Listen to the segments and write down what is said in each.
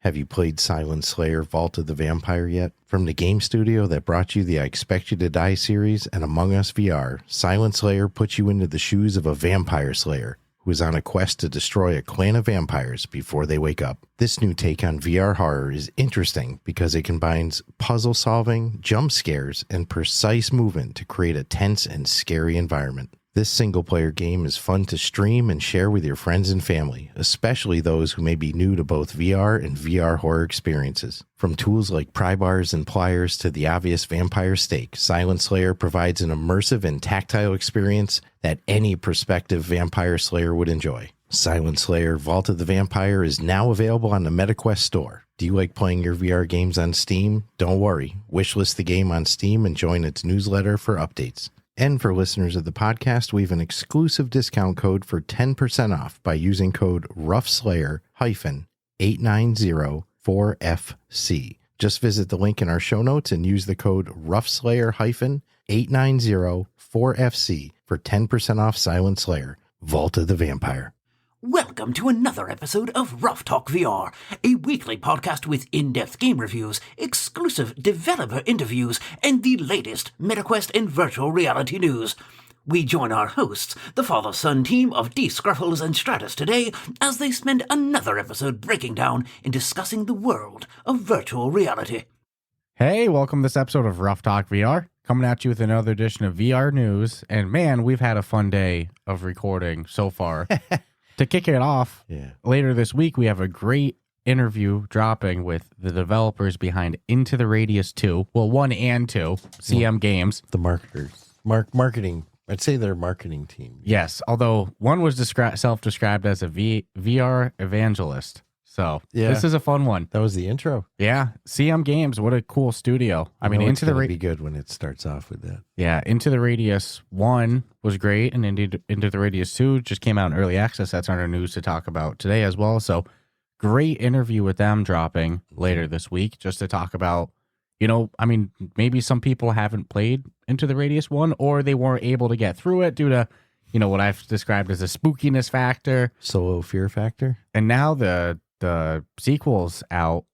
Have you played Silent Slayer Vault of the Vampire yet? From the game studio that brought you the I Expect You to Die series and Among Us VR, Silent Slayer puts you into the shoes of a vampire slayer who is on a quest to destroy a clan of vampires before they wake up. This new take on VR horror is interesting because it combines puzzle solving, jump scares, and precise movement to create a tense and scary environment. This single-player game is fun to stream and share with your friends and family, especially those who may be new to both VR and VR horror experiences. From tools like pry bars and pliers to the obvious vampire stake, Silent Slayer provides an immersive and tactile experience that any prospective vampire slayer would enjoy. Silent Slayer Vault of the Vampire is now available on the MetaQuest store. Do you like playing your VR games on Steam? Don't worry. Wishlist the game on Steam and join its newsletter for updates. And for listeners of the podcast, we have an exclusive discount code for 10% off by using code RuffSlayer-8904FC. Just visit the link in our show notes and use the code RuffSlayer-8904FC for 10% off Silent Slayer, Vault of the Vampire. Welcome to another episode of Ruff Talk VR, a weekly podcast with in-depth game reviews, exclusive developer interviews, and the latest MetaQuest and virtual reality news. We join our hosts, the father-son team of D. Scruffles and Stratus today, as they spend another episode breaking down and discussing the world of virtual reality. Hey, welcome to this episode of Ruff Talk VR. Coming at you with another edition of VR news. And man, we've had a fun day of recording so far. To kick it off, later this week, we have a great interview dropping with the developers behind Into the Radius 2. Well, 1 and 2, CM Games. The marketers. Marketing. I'd say their marketing team. Yes, although one was self-described as a VR evangelist. So this is a fun one. That was the intro. Yeah, CM Games, what a cool studio. I mean, Into the Radius be good when it starts off with that. Yeah, Into the Radius 1 was great, and Into the Radius 2 just came out in early access. That's on our news to talk about today as well. So great interview with them dropping later this week, just to talk about, I mean, maybe some people haven't played Into the Radius 1, or they weren't able to get through it due to, what I've described as a spookiness factor. Solo fear factor. And now the sequel's out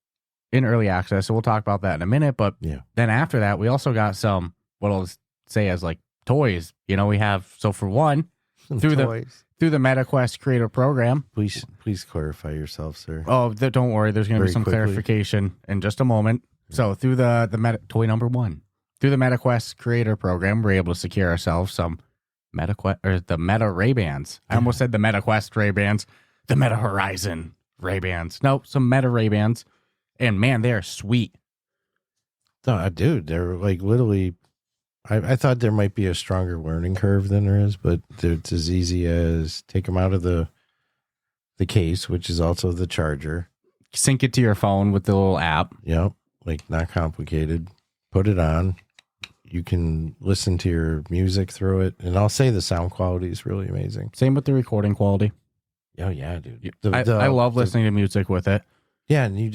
in early access, so we'll talk about that in a minute. But then after that, we also got some, what I'll say as like toys. We have, so for one, through the MetaQuest Creator Program. Please clarify yourself, sir. Oh, don't worry. There's going to be some clarification in just a moment. So through the toy number 1, through the MetaQuest Creator Program, we're able to secure ourselves some the Meta Ray-Bans. I almost said the MetaQuest Ray-Bans, the Meta Horizon Ray-Bans. No, some Meta Ray-Bans. And man, they are sweet. Dude, they're like literally, I thought there might be a stronger learning curve than there is, but it's as easy as take them out of the case, which is also the charger. Sync it to your phone with the little app. Yep. Like not complicated. Put it on. You can listen to your music through it. And I'll say the sound quality is really amazing. Same with the recording quality. Oh yeah, dude. I love listening to music with it. Yeah, and you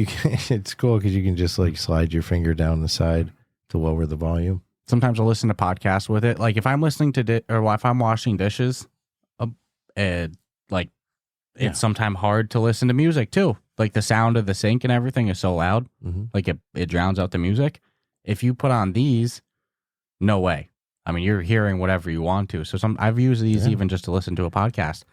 can, it's cool because you can just like slide your finger down the side to lower the volume. Sometimes I'll listen to podcasts with it. Like if I'm listening to if I'm washing dishes, it's sometimes hard to listen to music too. Like the sound of the sink and everything is so loud, like it drowns out the music. If you put on these, no way. I mean, you're hearing whatever you want to. So I've used these even just to listen to a podcast.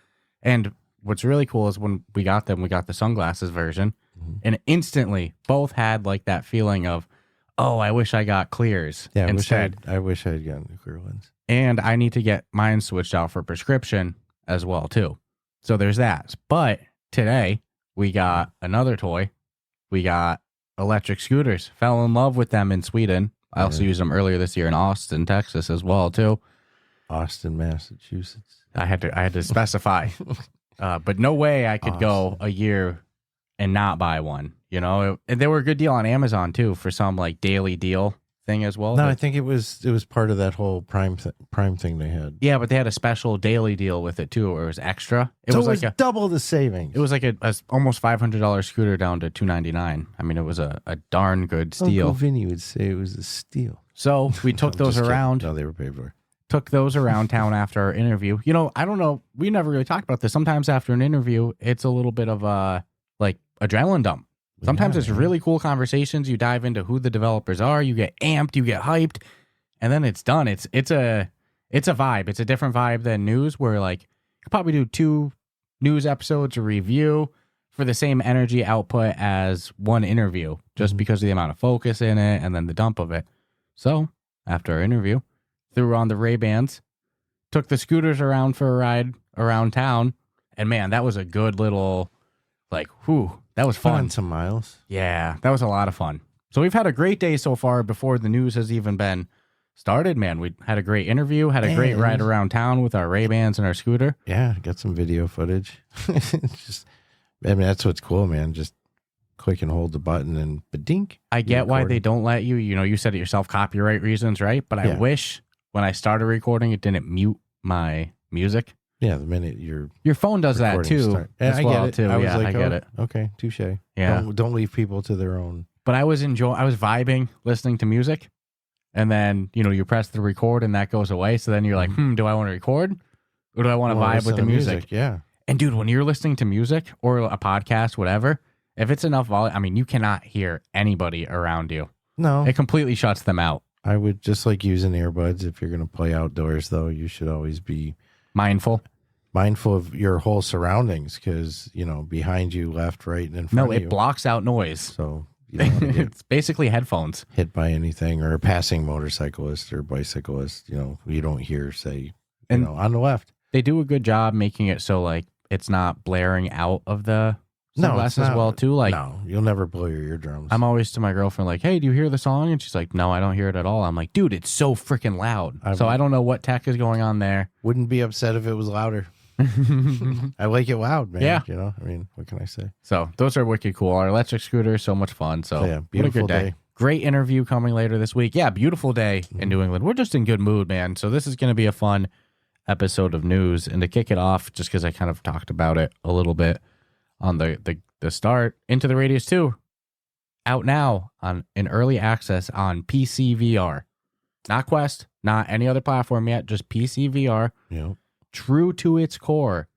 And what's really cool is when we got them, we got the sunglasses version, and instantly both had like that feeling of, oh, I wish I got clears instead. I wish I had gotten the clear ones. And I need to get mine switched out for prescription as well too. So there's that. But today we got another toy. We got electric scooters. Fell in love with them in Sweden. I also used them earlier this year in Austin, Texas as well too. Austin, Massachusetts. I had to specify, but no way I could go a year and not buy one. And they were a good deal on Amazon too for some like daily deal thing as well. No, I think it was part of that whole Prime thing they had. Yeah, but they had a special daily deal with it too, where it was extra. It was like double the savings. It was like a almost $500 scooter down to $299. I mean, it was a darn good steal. Uncle Vinny would say it was a steal. So we took those around. No, they were paid for. Took those around town after our interview. I don't know. We never really talked about this. Sometimes after an interview, it's a little bit of like adrenaline dump. Sometimes it's really cool conversations. You dive into who the developers are. You get amped. You get hyped. And then it's done. It's a vibe. It's a different vibe than news where like you could probably do 2 news episodes or review for the same energy output as one interview just because of the amount of focus in it and then the dump of it. So after our interview, threw on the Ray-Bans, took the scooters around for a ride around town. And man, that was a good little like, whew, that was fun. On some miles. Yeah, that was a lot of fun. So we've had a great day so far before the news has even been started, man. We had a great interview, had a great ride around town with our Ray-Bans and our scooter. Yeah, got some video footage. That's what's cool, man. Just click and hold the button and ba-dink. I get why they don't let you. You know, you said it yourself, copyright reasons, right? But I wish when I started recording, it didn't mute my music. Yeah, the minute your phone does that too. I get it. Too. I get it. Okay, touche. Yeah, don't leave people to their own. But I was vibing listening to music. And then, you press the record and that goes away. So then you're like, do I want to record or do I want to vibe with the music? Yeah. And dude, when you're listening to music or a podcast, whatever, if it's enough volume, I mean, you cannot hear anybody around you. No. It completely shuts them out. I would just like using earbuds. If you're going to play outdoors, though, you should always be mindful of your whole surroundings because, behind you, left, right, and in front of you. No, it blocks out noise. So you don't want to it's basically headphones. Hit by anything or a passing motorcyclist or bicyclist, you don't hear, say, on the left. They do a good job making it so like it's not blaring out of the sunglasses as well too. Like no, you'll never blow your eardrums. I'm always to my girlfriend like, hey, do you hear the song? And she's like, no, I don't hear it at all. I'm like, dude, it's so freaking loud. So I don't know what tech is going on there. Wouldn't be upset if it was louder. I like it loud, man. Yeah. I mean, what can I say? So those are wicked cool. Our electric scooters, so much fun. So yeah, beautiful what a good day. Great interview coming later this week. Yeah, beautiful day in New England. We're just in good mood, man. So this is going to be a fun episode of news. And to kick it off, just because I kind of talked about it a little bit on the start, Into the Radius 2, out now in early access on PCVR. Not Quest, not any other platform yet, just PCVR. Yep. True to its core,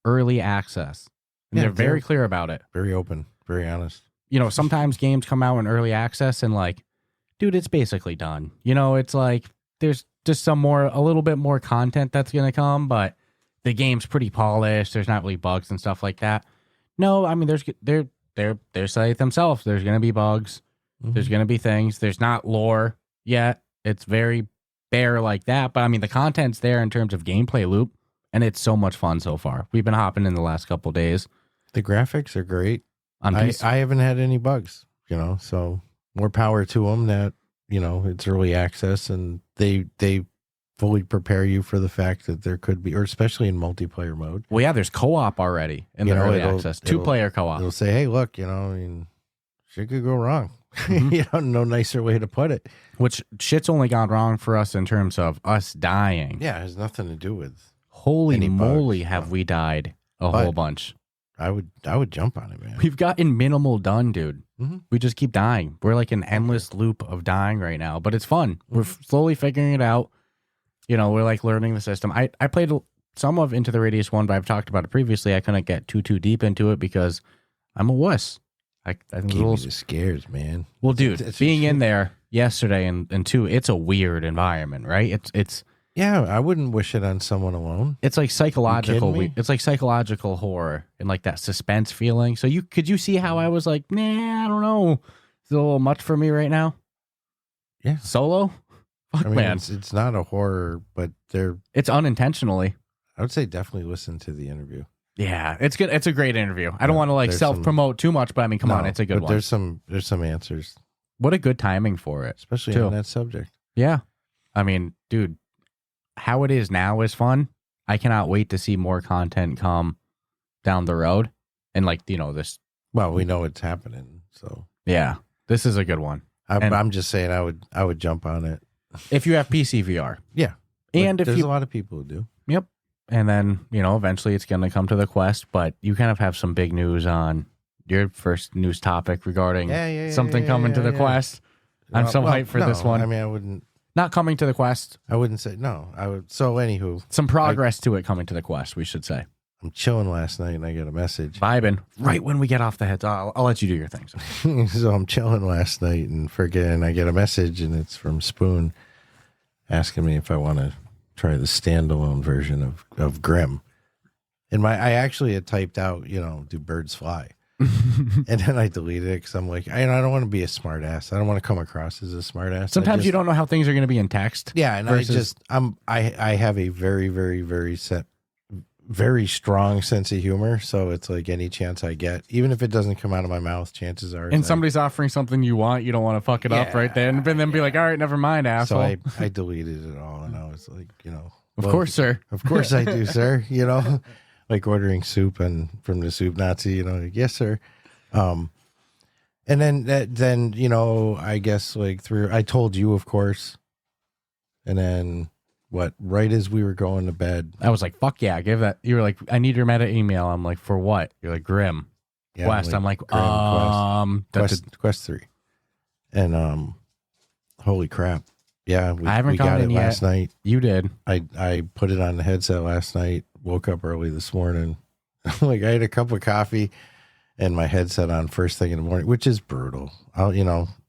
early access. And they're very clear about it. Very open, very honest. Sometimes games come out in early access and like, dude, it's basically done. It's like there's just a little bit more content that's going to come, but the game's pretty polished. There's not really bugs and stuff like that. No, I mean, they're saying it themselves. There's going to be bugs. Mm-hmm. There's going to be things. There's not lore yet. It's very bare like that, but I mean the content's there in terms of gameplay loop, and it's so much fun so far. We've been hopping in the last couple days. The graphics are great. I haven't had any bugs, so more power to them that it's early access and they fully prepare you for the fact that there could be, or especially in multiplayer mode. Well, yeah, there's co-op already in the early access, 2-player co-op. They'll say, hey, look, I mean, shit could go wrong. Mm-hmm. No nicer way to put it. Which shit's only gone wrong for us in terms of us dying. Yeah, it has nothing to do with. Holy moly, have we died a whole bunch. I would jump on it, man. We've gotten minimal done, dude. Mm-hmm. We just keep dying. We're like an endless loop of dying right now, but it's fun. Mm-hmm. We're slowly figuring it out. We're like learning the system. I played some of Into the Radius 1, but I've talked about it previously. I couldn't get too deep into it because I'm a wuss. I think the scares, man. Well, dude, being in there yesterday and 2, it's a weird environment, right? It's yeah. I wouldn't wish it on someone alone. It's like psychological. It's like psychological horror and like that suspense feeling. So could you see how I was like, nah, I don't know. It's a little much for me right now. Yeah, solo. Fuck, I mean, man. It's not a horror, but it's unintentionally. I would say definitely listen to the interview. Yeah, it's good. It's a great interview. I don't want to like self-promote too much, but I mean, come on, it's a good one. There's some answers. What a good timing for it, especially on that subject. Yeah, I mean, dude, how it is now is fun. I cannot wait to see more content come down the road, and like this. Well, we know it's happening, so yeah, this is a good one. I'm just saying, I would jump on it if you have PCVR. Yeah, and there's a lot of people who do. Yep. And then, eventually it's going to come to the Quest, but you kind of have some big news on your first news topic regarding something coming to the Quest. I'm so hyped for this one. I mean, I wouldn't. Not coming to the Quest. I wouldn't say no. I would. So, anywho. Some progress to it coming to the Quest, we should say. I'm chilling last night and I get a message. Vibing right when we get off the heads. I'll let you do your thing. So I'm chilling last night and I get a message and it's from Spoon asking me if I want to try the standalone version of Grim. And I actually had typed out, do birds fly? And then I deleted it because I'm like, I don't want to be a smart ass. I don't want to come across as a smart ass. Sometimes you don't know how things are going to be in text. Yeah, and I have a very, very, very strong sense of humor. So it's like any chance I get, even if it doesn't come out of my mouth, chances are. And somebody's offering something you want, you don't want to fuck it up right there, and then be like, all right, never mind, asshole. So I deleted it all, and I was like, of course, sir. Of course I do, sir. Like ordering soup and from the soup Nazi, like, yes, sir. And then I guess like I told you, of course, and then right as we were going to bed, I was like, fuck yeah, give that. You were like, I need your meta email. I'm like, for what? You're like, Grim Quest. I'm like, Quest 3. And holy crap. Yeah, I haven't got it last night. You did. I put it on the headset last night, woke up early this morning. Like I had a cup of coffee and my headset on first thing in the morning, which is brutal.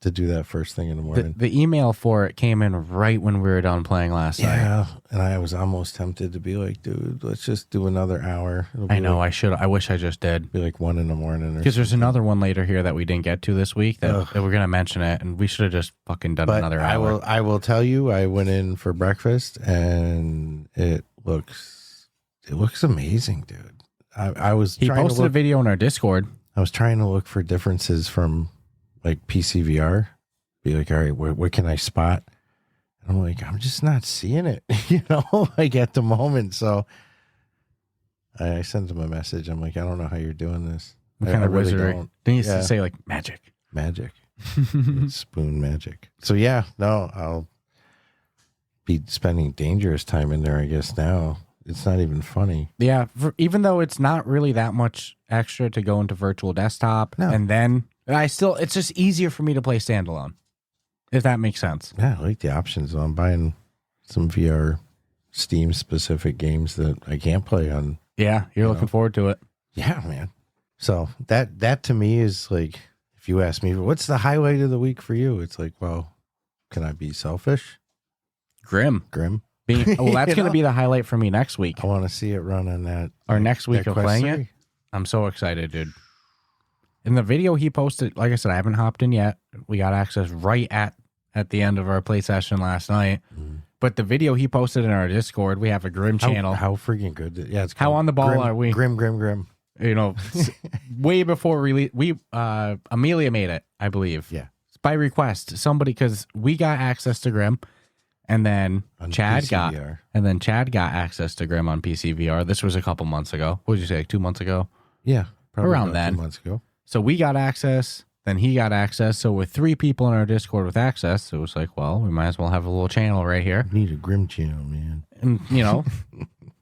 To do that first thing in the morning. The email for it came in right when we were done playing last night. Yeah, and I was almost tempted to be like, dude, let's just do another hour. I know, I should. I wish I just did. Be like 1 a.m. Because there's another one later here that we didn't get to this week that we're going to mention it, and we should have just fucking done another hour. I will tell you, I went in for breakfast, and it looks amazing, dude. He posted a video on our Discord. I was trying to look for differences from like PCVR, be like, all right, what can I spot? And I'm like, I'm just not seeing it, like at the moment. So I sent him a message. I'm like, I don't know how you're doing this. What kind of really wizardry? Didn't you say like magic? Spoon magic. So yeah, no, I'll be spending dangerous time in there, I guess. Now it's not even funny. Yeah, even though it's not really that much extra to go into virtual desktop, and then it's just easier for me to play standalone, if that makes sense. Yeah, I like the options. I'm buying some VR Steam specific games that I can't play on. Yeah, you're looking forward to it. Yeah, man. So that to me is like, if you ask me, what's the highlight of the week for you? It's like, well, can I be selfish? Grim. That's going to be the highlight for me next week. I want to see it run on that. Or next week of playing it. I'm so excited, dude. In the video he posted, like I said, I haven't hopped in yet. We got access right at the end of our play session last night. But the video he posted in our Discord, we have a Grim channel. How freaking good. Yeah, it's how on the ball are we? Grim. Way before release. Amelia made it, I believe. Yeah. By request. Somebody, because we got access to Grim. And then Chad got access to Grim on PCVR. This was a couple months ago. What did you say, like 2 months ago? Yeah, probably around then. 2 months ago. So we got access, then he got access. So with 3 people in our Discord with access, it was like, well, we might as well have a little channel right here. Need a Grim channel, man. And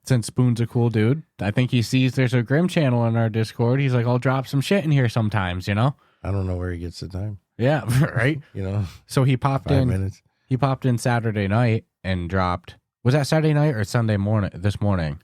since Spoon's a cool dude, I think he sees there's a Grim channel in our Discord. He's like, I'll drop some shit in here sometimes, I don't know where he gets the time. Yeah, right. So he popped 5 minutes. He popped in Saturday night and dropped. Was that Saturday night or Sunday morning? This morning.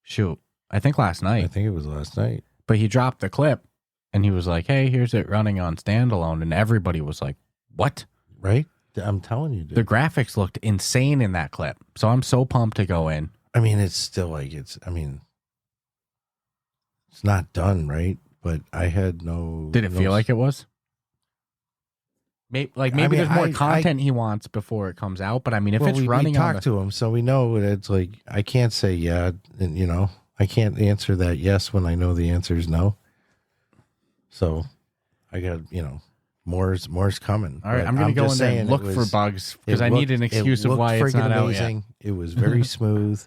Shoot. I think last night. I think it was last night. But he dropped the clip and he was like, hey, here's it running on standalone. And everybody was like, what? Right? I'm telling you, dude. The graphics looked insane in that clip. So I'm so pumped to go in. I mean, it's still like, it's not done, right? But I had no. Did it feel like it was? Maybe there's more content he wants before it comes out, but I mean, if it's running, we talked to him, so we know it's like I can't say yeah, and I can't answer that yes when I know the answer is no. So I got more's coming. All right, I'm gonna go in there and look for bugs because I need an excuse of why it's not out yet. It was very smooth.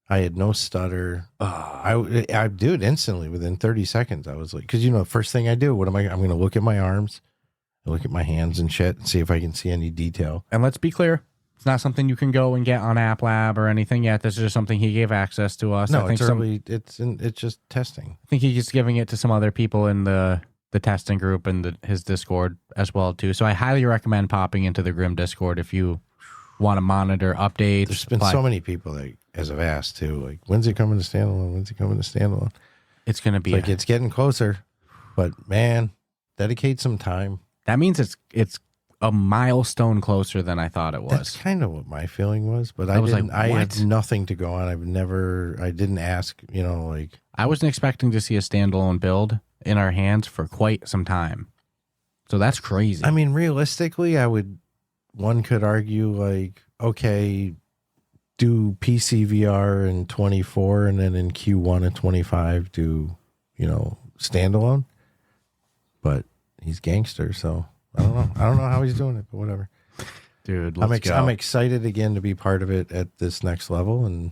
I had no stutter. I do it instantly within 30 seconds. I was like, because first thing I do, I'm going to look at my arms. I look at my hands and shit and see if I can see any detail. And let's be clear, it's not something you can go and get on App Lab or anything yet. This is just something he gave access to us. No, I think it's early. It's just testing. I think he's just giving it to some other people in the testing group and his Discord as well too. So I highly recommend popping into the Grim Discord if you want to monitor updates. There's been so many people that as I've asked too, like, when's it coming to standalone? When's it coming to standalone? It's going to be Like, it's getting closer, but man, dedicate some time. that means it's a milestone closer than I thought it was. That's kind of what my feeling was, but I was like, I what? had nothing to go on. I didn't ask, like. I wasn't expecting to see a standalone build in our hands for quite some time. So that's crazy. I mean, realistically, one could argue, like, okay, do PCVR in 24 and then in Q1 of 25 do, standalone. But he's gangster, so I don't know. I don't know how he's doing it, but whatever. Dude, I'm excited again to be part of it at this next level, and,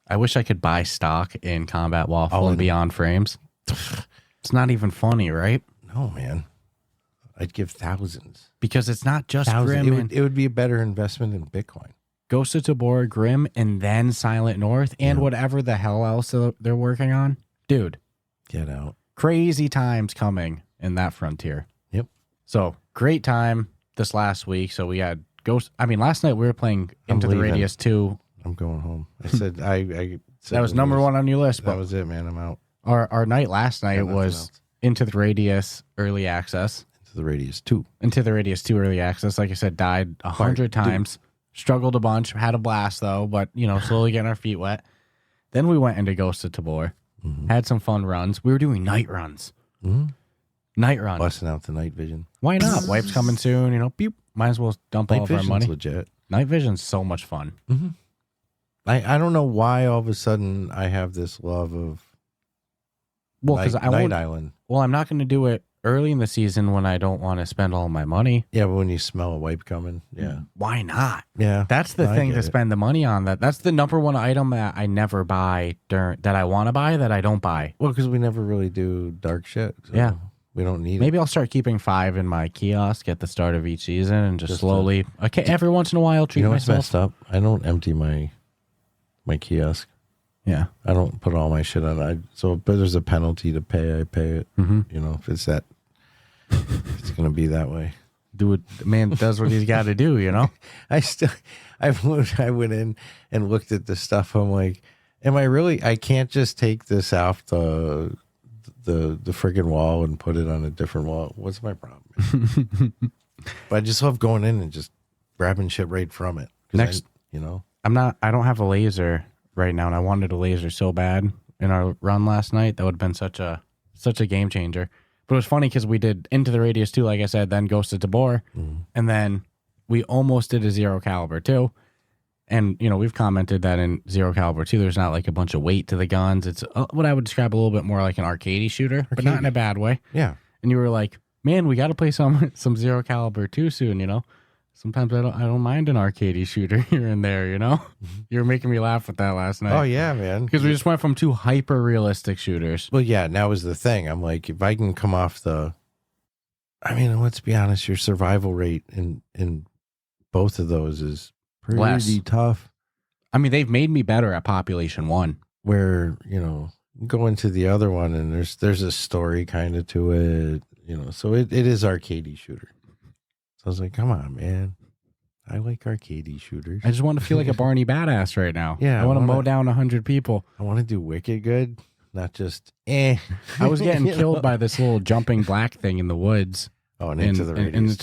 I wish I could buy stock in Combat Waffle and Beyond Frames. It's not even funny, right? No, man. I'd give thousands. Because it's not just Thousands. Grim. It would be a better investment in Bitcoin. Ghost of Tabor, Grim, and then Silent North, and whatever the hell else they're working on. Dude. Get out. Crazy times coming in that frontier. Yep. So, great time this last week. So, we had last night we were playing Into the Radius 2. I'm going home. I said, I said that was number one on your list. That was it, man. I'm out. Our night last night was Into the Radius Early Access. Into the Radius 2. Into the Radius 2 Early Access. Like I said, died 100 times. Struggled a bunch. Had a blast, though. But, slowly getting our feet wet. Then we went into Ghost of Tabor. Mm-hmm. Had some fun runs. We were doing night runs. Mm-hmm. Night runs. Busting out the night vision. Why not? Wipes coming soon. Beep. Might as well dump all of our money. Legit. Night vision's so much fun. Mm-hmm. I don't know why all of a sudden I have this love of Night Island. Well, I'm not going to do it early in the season when I don't want to spend all my money. Yeah, but when you smell a wipe coming, yeah. Why not? Yeah. That's the thing to spend the money on. That's the number one item that I never buy that I want to buy that I don't buy. Well, because we never really do dark shit. So yeah. We don't need Maybe I'll start keeping 5 in my kiosk at the start of each season and just slowly, every once in a while, treat myself. What's messed up? I don't empty my kiosk. Yeah. I don't put all my shit on it. But there's a penalty to pay. I pay it. Mm-hmm. If it's that, it's going to be that way. Do it. Man does what he's got to do, I went in and looked at the stuff. I'm like, am I really, I can't just take this off the friggin' wall and put it on a different wall. What's my problem? But I just love going in and just grabbing shit right from it. Next, I don't have a laser right now, and I wanted a laser so bad in our run last night. That would have been such a game changer. But it was funny because we did Into the Radius 2, like I said, then Ghost of Tabor, and then we almost did a Zero Caliber 2. And, we've commented that in Zero Caliber 2, there's not like a bunch of weight to the guns. It's what I would describe a little bit more like an arcadey shooter, but not in a bad way. Yeah. And you were like, man, we got to play some Zero Caliber 2 soon, Sometimes I don't mind an arcadey shooter here and there, You were making me laugh with that last night. Oh, yeah, man. Because we just went from 2 hyper-realistic shooters. Well, yeah, now is the thing. I'm like, if I can come off let's be honest, your survival rate in both of those is pretty tough. I mean, they've made me better at Population 1. Where, go into the other one and there's a story kind of to it, so it is arcadey shooter. I was like, come on, man. I like arcadey shooters. I just want to feel like a Barney badass right now. Yeah. I want to mow down 100 people. I want to do wicked good, not just I was getting killed by this little jumping black thing in the woods. Oh, and Into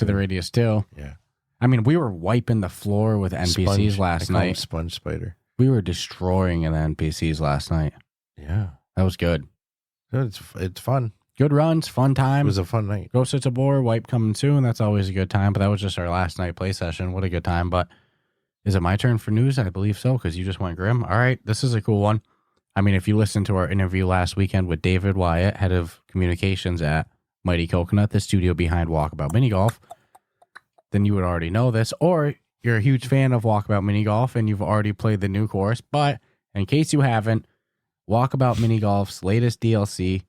the Radius too. Yeah. I mean, we were wiping the floor with NPCs last night. Sponge spider. We were destroying the NPCs last night. Yeah. That was good. It's fun. Good runs, fun time. It was a fun night. Ghost of Tabor, wipe coming soon. That's always a good time. But that was just our last night play session. What a good time. But is it my turn for news? I believe so, because you just went Grim. All right, this is a cool one. I mean, if you listened to our interview last weekend with David Wyatt, head of communications at Mighty Coconut, the studio behind Walkabout Mini Golf, then you would already know this. Or you're a huge fan of Walkabout Mini Golf and you've already played the new course. But in case you haven't, Walkabout Mini Golf's latest DLC,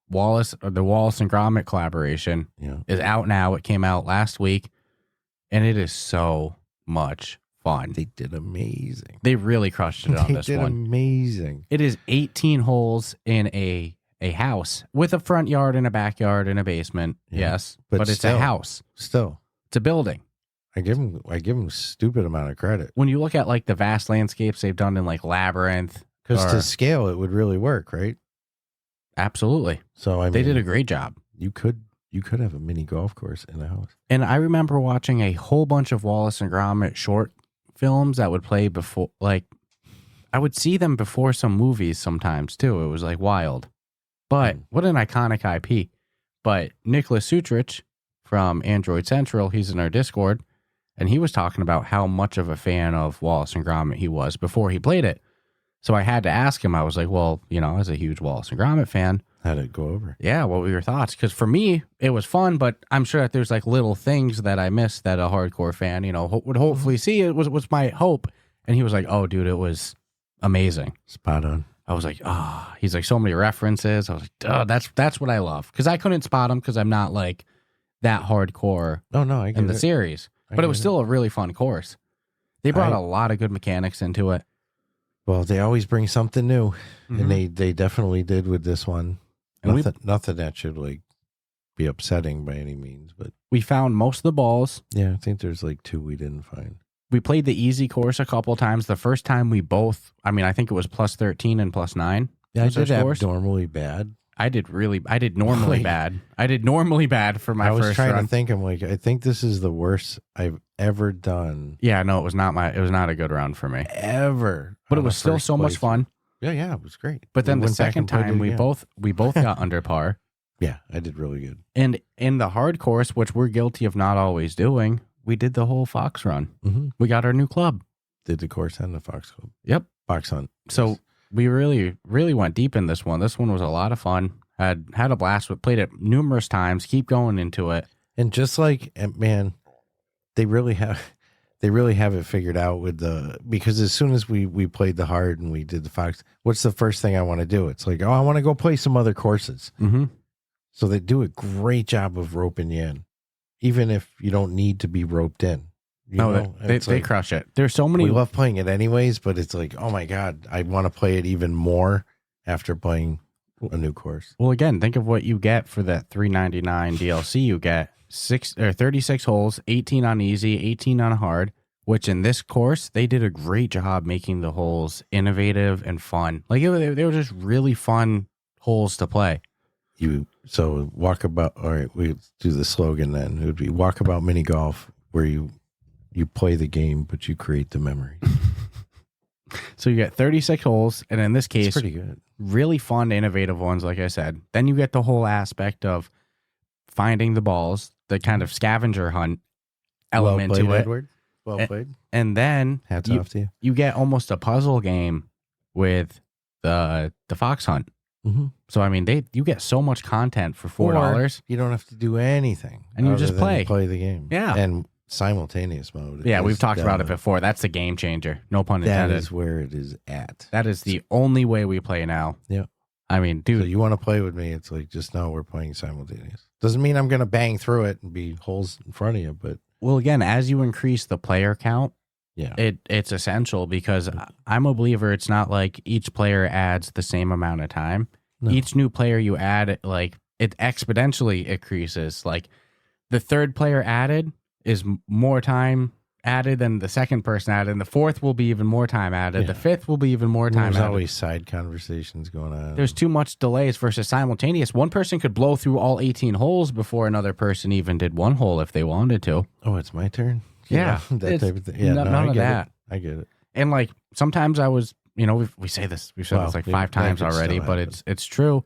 the Wallace and Gromit collaboration, is out now. It came out last week, and it is so much fun. They did amazing. They really crushed it on this one. They did amazing. It is 18 holes in a house with a front yard and a backyard and a basement. Yeah. Yes, but it's a house. Still. It's a building. I give them stupid amount of credit. When you look at like the vast landscapes they've done in like Labyrinth, Because to scale, it would really work, right? Absolutely. So they did a great job. You could have a mini golf course in the house. And I remember watching a whole bunch of Wallace and Gromit short films that would play before, like, I would see them before some movies sometimes too. It was like wild. But what an iconic IP. But Nicholas Sutrich from Android Central, he's in our Discord, and he was talking about how much of a fan of Wallace and Gromit he was before he played it. So I had to ask him, I was like, well, you know, as a huge Wallace and Gromit fan. How did it go over? Yeah, what were your thoughts? Because for me, it was fun, but I'm sure that there's like little things that I missed that a hardcore fan, you know, would hopefully see. It was my hope. And he was like, oh, dude, it was amazing. Spot on. I was like, oh, he's like so many references. I was like, oh, that's what I love. Because I couldn't spot him because I'm not like that hardcore I get in the series. But it was still a really fun course. They brought a lot of good mechanics into it. Well, they always bring something new. And they definitely did with this one. And nothing that should like be upsetting by any means, but we found most of the balls. Yeah, I think there's like 2 we didn't find. We played the easy course a couple times. The first time we both, I think it was plus 13 and plus 9. Yeah, I did abnormally bad. I did normally bad. I did normally bad for my first run. I was trying to think, I'm like, I think this is the worst I've ever done. Yeah, no, it was not a good round for me. Ever. But it was still so much fun. Yeah, it was great. But then the second time we both got under par. Yeah, I did really good. And in the hard course, which we're guilty of not always doing, we did the whole fox run. Mm-hmm. We got our new club. Did the course and the fox club. Yep. Fox hunt. So we really, really went deep in this one. This one was a lot of fun. Had a blast with, played it numerous times, keep going into it. And just like, man, they really have it figured out with because as soon as we played the hard and we did the fox, what's the first thing I want to do? It's like, I want to go play some other courses. Mm-hmm. So they do a great job of roping you in, even if you don't need to be roped in. They crush it. There's so many. We love playing it anyways, but it's like, oh my God, I want to play it even more after playing a new course. Well, again, think of what you get for that $3.99 DLC. You get 36 holes, 18 on easy, 18 on hard, which in this course, they did a great job making the holes innovative and fun. Like they were just really fun holes to play. So Walkabout, all right, we do the slogan then. It would be Walkabout Mini Golf, where you play the game, but you create the memory. So you get 36 holes, and in this case, it's pretty good. Really fun, innovative ones, like I said. Then you get the whole aspect of finding the balls, the kind of scavenger hunt element to it. Edward. Well played. And then hats off to you. You get almost a puzzle game with the fox hunt. Mm-hmm. So you get so much content for $4. You don't have to do anything, and you just play the game. Yeah, and simultaneous mode. Yeah, we've talked about it before. That's the game changer. No pun intended. That is where it is at. That is the only way we play now. Yeah. Dude. So you want to play with me? It's like, just know we're playing simultaneous. Doesn't mean I'm going to bang through it and be holes in front of you, but. Well, again, as you increase the player count, yeah, it's essential because I'm a believer. It's not like each player adds the same amount of time. No. Each new player you add, like, it exponentially increases. Like, the third player added is more time added than the second person added, and the fourth will be even more time added. Yeah. The fifth will be even more time added. There's always side conversations going on. There's too much delays versus simultaneous. One person could blow through all 18 holes before another person even did one hole if they wanted to. Oh, it's my turn? Yeah. That type of thing. Yeah, none of that. I get it. And like, sometimes I was, we say this, we've said this like 5 times already, but it's true.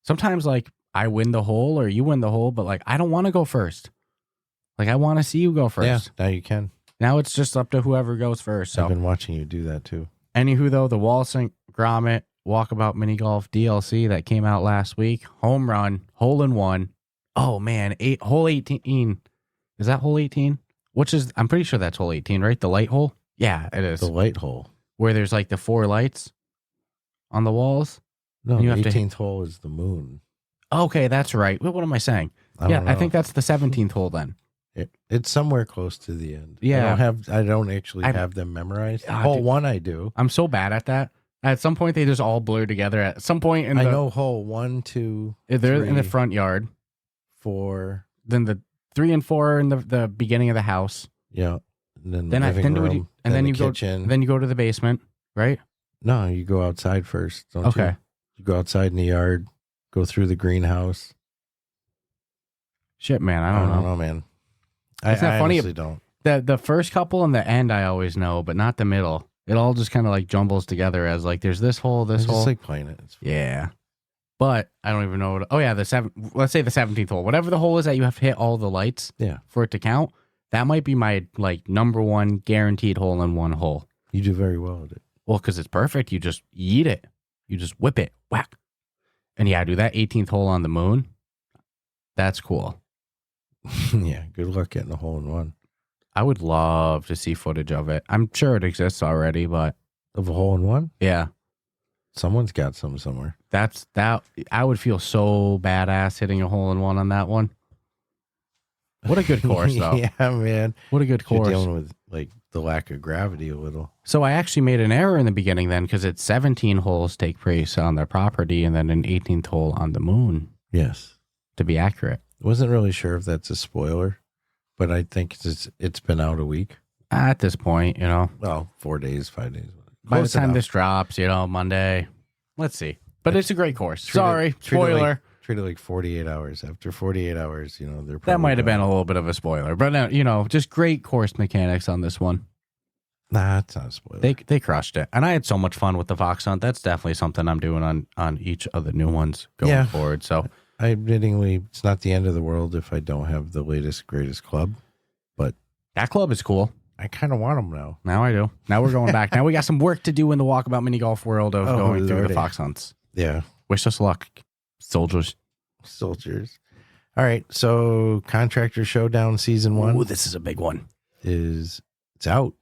Sometimes like I win the hole or you win the hole, but like I don't want to go first. Like I want to see you go first. Yeah, now you can. Now it's just up to whoever goes first. So I've been watching you do that too. Anywho, though, the Wallace and Gromit Walkabout Mini Golf DLC that came out last week, home run, hole in one. Oh man, hole 18. Is that hole 18? I'm pretty sure that's hole 18, right? The light hole? Yeah, it is. The light hole. Where there's like the 4 lights on the walls. No, the 18th hole is the moon. Okay, that's right. What am I saying? I think that's the 17th hole then. It's somewhere close to the end. Yeah. I don't actually have them memorized. Hole 1 I do. I'm so bad at that. At some point they just all blur together. At some point I know hole 1, 2, they're 3, in the front yard. 4. Then the 3 and 4 are in the beginning of the house. Yeah. And then Then the I living then room, do you, and then the you kitchen. go then you go to the basement, right? No, you go outside first, don't you? Okay. You go outside in the yard, go through the greenhouse. Shit, man, I don't know. Man. It's not I funny. honestly don't. The first couple and the end I always know, but not the middle. It all just kind of like jumbles together as like there's this hole, I this just hole. like playing it. It's fun. Yeah. But I don't even know what. Oh yeah, let's say the 17th hole. Whatever the hole is that you have to hit all the lights Yeah. for it to count. That might be my like number one guaranteed hole in one hole. You do very well at it. Well, because it's perfect. You just eat it. You just whip it. Whack. And yeah, do that 18th hole on the moon. That's cool. Yeah. Good luck getting a hole in one. I would love to see footage of it. I'm sure it exists already, but Of a hole in one? yeah, Someone's got some somewhere. that. I would feel so badass hitting a hole in one on that one. What a good course, though. Yeah, man. What a good You're course. dealing with like the lack of gravity a little. So I actually made an error in the beginning then because it's 17 holes take place on their property and then an 18th hole on the moon, Yes. to be accurate. Wasn't really sure if that's a spoiler, but I think it's been out a week. At this point, Well, 4 days, 5 days. by the Close time enough. this drops, Monday, let's see. But it's a great course. Treat it- Sorry, treat it like- spoiler. Treat it like 48 hours. After 48 hours, they're probably That might have been gone. a little bit of a spoiler, but just great course mechanics on this one. Nah, it's not a spoiler. They crushed it, and I had so much fun with the Fox Hunt. That's definitely something I'm doing on each of the new ones going forward. So Admittingly, it's not the end of the world if I don't have the latest, greatest club, but that club is cool. I kind of want them now. Now I do. Now we're going back. Now we got some work to do in the Walkabout Mini Golf world of going through Lordy. the Fox Hunts. Yeah. Wish us luck, soldiers. Soldiers. All right. So Contractors Showdown Season 1 Ooh, this is a big one. it's out.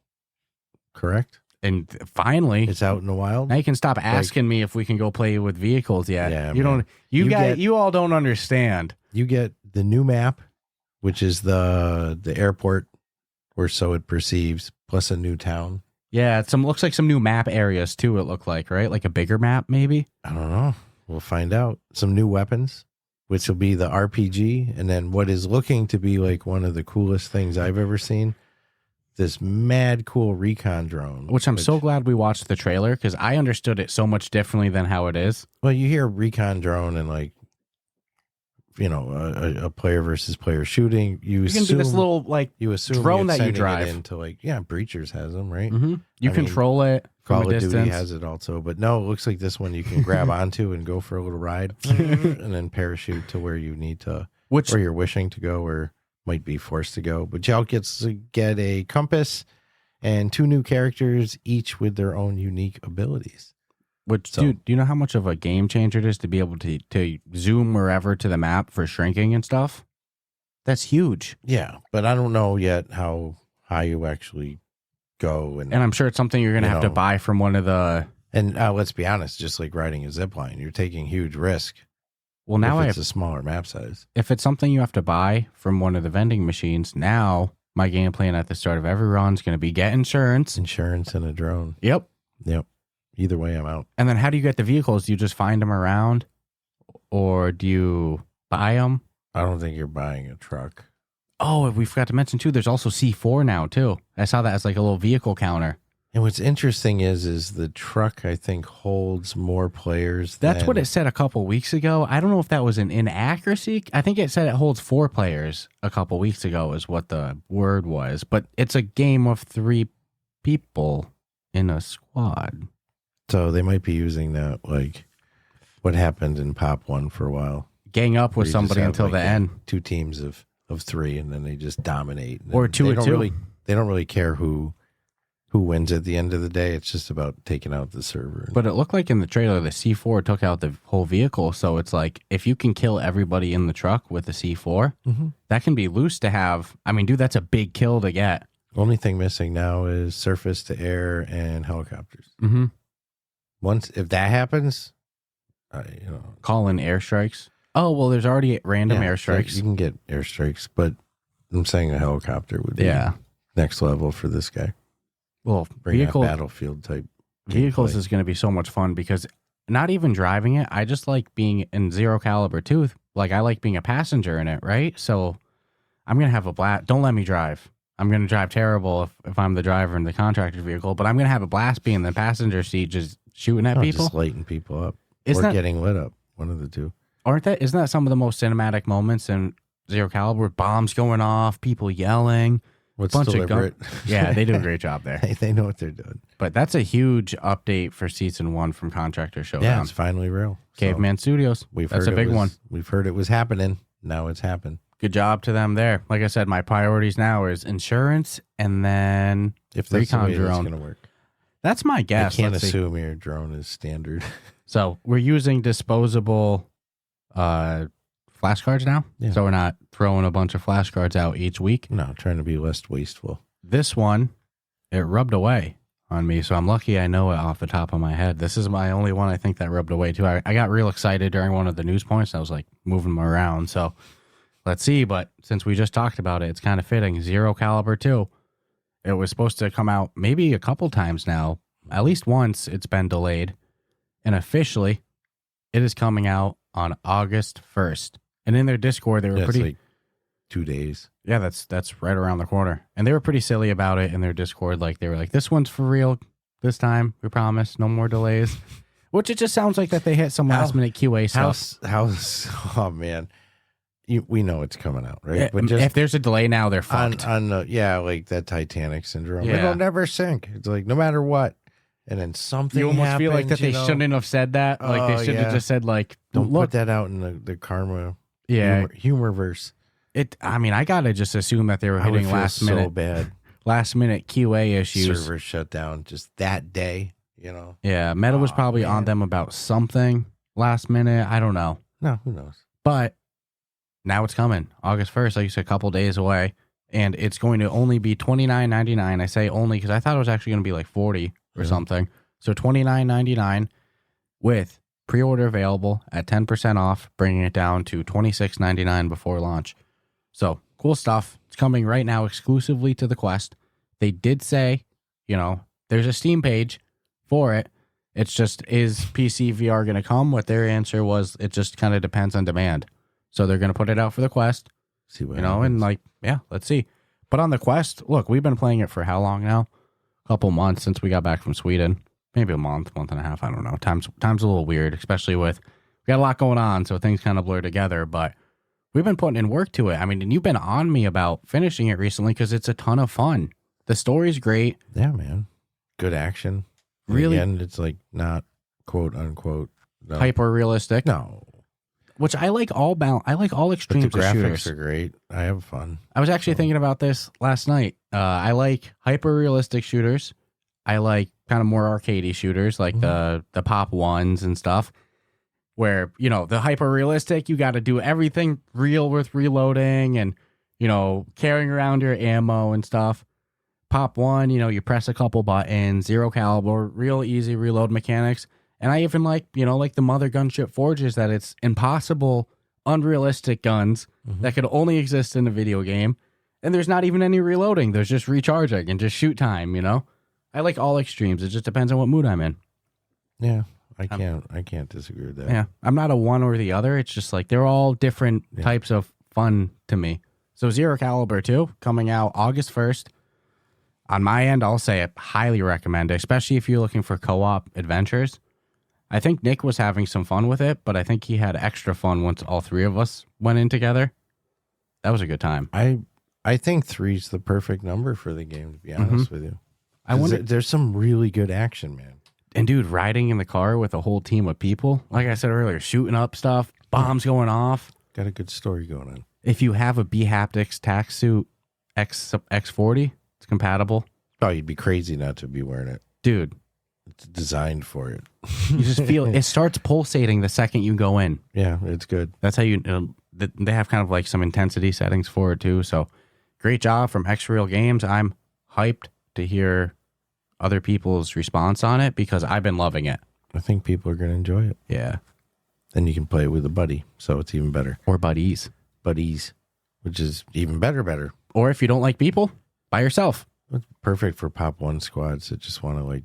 Correct? And finally, It's out in the wild. now you can stop asking me if we can go play with vehicles yet. Yeah, you man. don't. You You all don't understand. You get the new map, which is the airport, or so it perceives, plus a new town. Yeah, looks like some new map areas too. It looked like like a bigger map maybe. I don't know. We'll find out. Some new weapons, which will be the RPG, and then what is looking to be like one of the coolest things I've ever seen. This mad cool recon drone. Which I'm so glad we watched the trailer because I understood it so much differently than how it is. Well, you hear recon drone and like, a player versus player shooting. You You can do this assume- little you assume drone you're that you sending it drive. into Breachers has them, right? You I mean, control it from Call a of Duty distance. has it also, but no, it looks like this one you can grab onto and go for a little ride, and then parachute to where you need to, Which or you're wishing to go, or might be forced to go. But y'all gets to get a compass and 2 new characters, each with their own unique abilities. dude, do you know how much of a game changer it is to be able to zoom wherever to the map for shrinking and stuff? That's huge. Yeah, but I don't know yet how high you actually go, and And I'm sure it's something you're going to You have to know. buy from one of the. let's be honest, just like riding a zip line, you're taking huge risk. Well, now if it's a smaller map size. if it's something you have to buy from one of the vending machines, now my game plan at the start of every run is going to be get insurance. Insurance and a drone. Yep. Yep. Either way, I'm out. And then how do you get the vehicles? Do you just find them around or do you buy them? I don't think you're buying a truck. Oh, we forgot to mention too, there's also C4 now too. I saw that as like a little vehicle counter. And what's interesting is the truck, I think, holds more players. That's what than- it said a couple weeks ago. I don't know if that was an inaccuracy. I think it said it holds 4 players a couple weeks ago is what the word was. But it's a game of 3 people in a squad. So they might be using that, like what happened in Pop 1 for a while. Gang up where with you just somebody have, until like, the end. 2 teams of 3, and then they just dominate. And Or then 2 they and don't 2. They don't really care who wins at the end of the day. It's just about taking out the server. But it looked like in the trailer, the C4 took out the whole vehicle. So it's like, if you can kill everybody in the truck with the C4, that can be loose to have. I mean, dude, that's a big kill to get. Only thing missing now is surface to air and helicopters. Mm-hmm. If that happens, Call in airstrikes. Oh, well, there's already random airstrikes. You can get airstrikes, but I'm saying a helicopter would be next level for this guy. Well, Bring vehicles, that battlefield type. vehicles gameplay. is going to be so much fun because not even driving it, I just like being in zero caliber too. Like I like being a passenger in it, right? So I'm going to have a blast. Don't let me drive. I'm going to drive terrible if I'm the driver in the contractor's vehicle, but I'm going to have a blast being in the passenger seat just shooting at people. Just lighting people up. Isn't or that, getting lit up. One of the two. Isn't that some of the most cinematic moments in Zero Caliber? Bombs going off, people yelling. What's bunch deliberate? Of yeah, they do a great job there. They know what they're doing. But that's a huge update for Season 1 from Contractors Showdown. Yeah, it's finally real. Caveman Studios. That's a big one. We've heard it was happening. Now it's happened. Good job to them there. Like I said, my priorities now is insurance and then if that's recon the way drone. That's going to work. That's my guess. I can't assume your drone is standard. So we're using disposable flashcards now. Yeah. So we're not throwing a bunch of flashcards out each week. No, trying to be less wasteful. This one, it rubbed away on me. So I'm lucky I know it off the top of my head. This is my only one I think that rubbed away too. I got real excited during one of the news points. I was like moving them around. So let's see. But since we just talked about it, it's kind of fitting. Zero Caliber 2. It was supposed to come out maybe a couple times now. At least once it's been delayed. And officially, it is coming out on August 1st. And in their Discord, they were pretty... like 2 days. Yeah, that's right around the corner. And they were pretty silly about it in their Discord. Like, they were like, this one's for real this time. We promise. No more delays. Which it just sounds like that they hit some last-minute QA stuff. Oh, man. We know it's coming out, right? Yeah, but just if there's a delay now, they're fucked. Like that Titanic syndrome. Yeah. It'll never sink. It's like, no matter what. And then something you almost happens, feel like that they shouldn't have said that. Like they should have just said like, don't put that out in the karma humor verse. I gotta just assume that they were hitting last minute QA issues. Server shut down just that day, Yeah, Meta was probably on them about something last minute. I don't know. No, who knows? But now it's coming, August 1st. Like you said, a couple days away, and it's going to only be $29.99. I say only because I thought it was actually going to be like $40 or something. So $29.99 with pre-order available at 10% off, bringing it down to $26.99 before launch. So cool stuff. It's coming right now exclusively to the Quest. They did say, there's a Steam page for it. It's just, is PCVR going to come? What their answer was, it just kind of depends on demand. So they're going to put it out for the Quest. See what happens. And let's see. But on the Quest, look, we've been playing it for how long now? A couple months since we got back from Sweden. Maybe a month and a half. I don't know. Time's a little weird, especially with, we got a lot going on, so things kind of blur together. But we've been putting in work to it. I mean, and you've been on me about finishing it recently because it's a ton of fun. The story's great. Yeah, man. Good action. Really? And it's like not quote unquote hyper realistic. No. Which I like all extremes but the of graphics shooters. are great. I have fun. I was actually thinking about this last night. I like hyper realistic shooters. I like kind of more arcadey shooters like the Pop ones and stuff. Where, the hyper realistic, you got to do everything real with reloading and, carrying around your ammo and stuff. Pop 1, you press a couple buttons, Zero Caliber, real easy reload mechanics. And I even like, like the Mother Gunship Forges, that it's impossible, unrealistic guns that could only exist in a video game. And there's not even any reloading. There's just recharging and just shoot time, I like all extremes. It just depends on what mood I'm in. Yeah, I can't disagree with that. Yeah, I'm not a one or the other. It's just like they're all different types of fun to me. So Zero Caliber 2 coming out August 1st. On my end, I'll say it, highly recommend it, especially if you're looking for co-op adventures. I think Nick was having some fun with it, but I think he had extra fun once all three of us went in together. That was a good time. I think 3's the perfect number for the game, to be honest with you. I wonder, there's some really good action, man. And dude, riding in the car with a whole team of people, like I said earlier, shooting up stuff, bombs going off. Got a good story going on. If you have a B-Haptics tax suit X40, it's compatible. Oh, you'd be crazy not to be wearing it. Dude. It's designed for it. You just feel it starts pulsating the second you go in. Yeah, it's good. That's how they have kind of like some intensity settings for it too. So great job from X-Real Games. I'm hyped to hear other people's response on it because I've been loving it. I think people are going to enjoy it. Yeah. Then you can play it with a buddy, so it's even better. Or buddies. Buddies, which is even better. Or if you don't like people, by yourself. It's perfect for Pop 1 squads that just want to like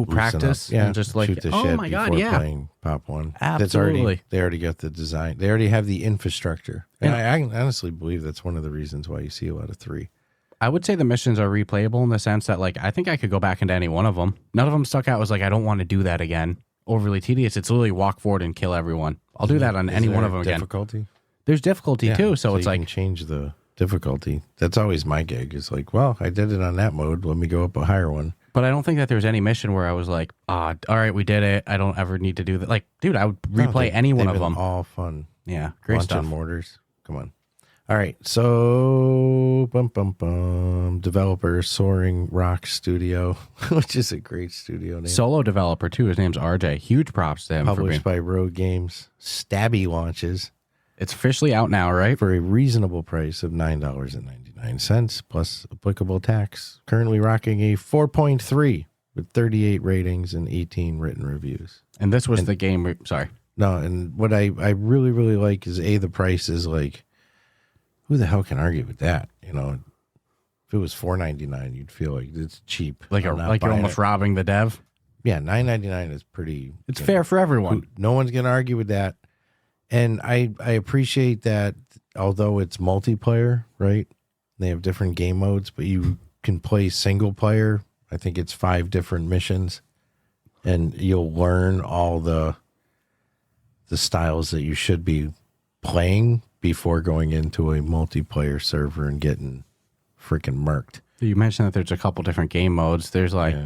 practice. Yeah, and just like, shoot the oh shit my God, before yeah. playing Pop 1. Absolutely. They already got the design. They already have the infrastructure. And I honestly believe that's one of the reasons why you see a lot of 3. I would say the missions are replayable in the sense that, like, I think I could go back into any one of them. None of them stuck out. Was like, I don't want to do that again. Overly tedious. It's literally walk forward and kill everyone. I'll do that on any one of them again. Difficulty? There's difficulty too, so it's you like can change the difficulty. That's always my gig. It's like, well, I did it on that mode. Let me go up a higher one. But I don't think that there's any mission where I was like, all right, we did it. I don't ever need to do that. Like, dude, I would replay any one of them. All fun. Yeah, great stuff. Mortars. Come on. All right, so developer Soaring Rock Studio, which is a great studio name. Solo developer too. His name's RJ. Huge props to him. Published by Rogue Games. Stabby launches. It's officially out now, right? For a reasonable price of $9.99 plus applicable tax. Currently rocking a 4.3 with 38 ratings and 18 written reviews. And this was the game. Sorry. No, and what I really, really like is the price is like, who the hell can argue with that? You know, if it was $4.99, you'd feel like it's cheap. Like you're almost robbing the dev. Yeah, $9.99 is pretty. It's fair for everyone. No one's gonna argue with that. And I appreciate that, although it's multiplayer, right? They have different game modes, but you can play single player. I think it's 5 different missions, and you'll learn all the styles that you should be playing before going into a multiplayer server and getting freaking murked. You mentioned that there's a couple different game modes. There's like,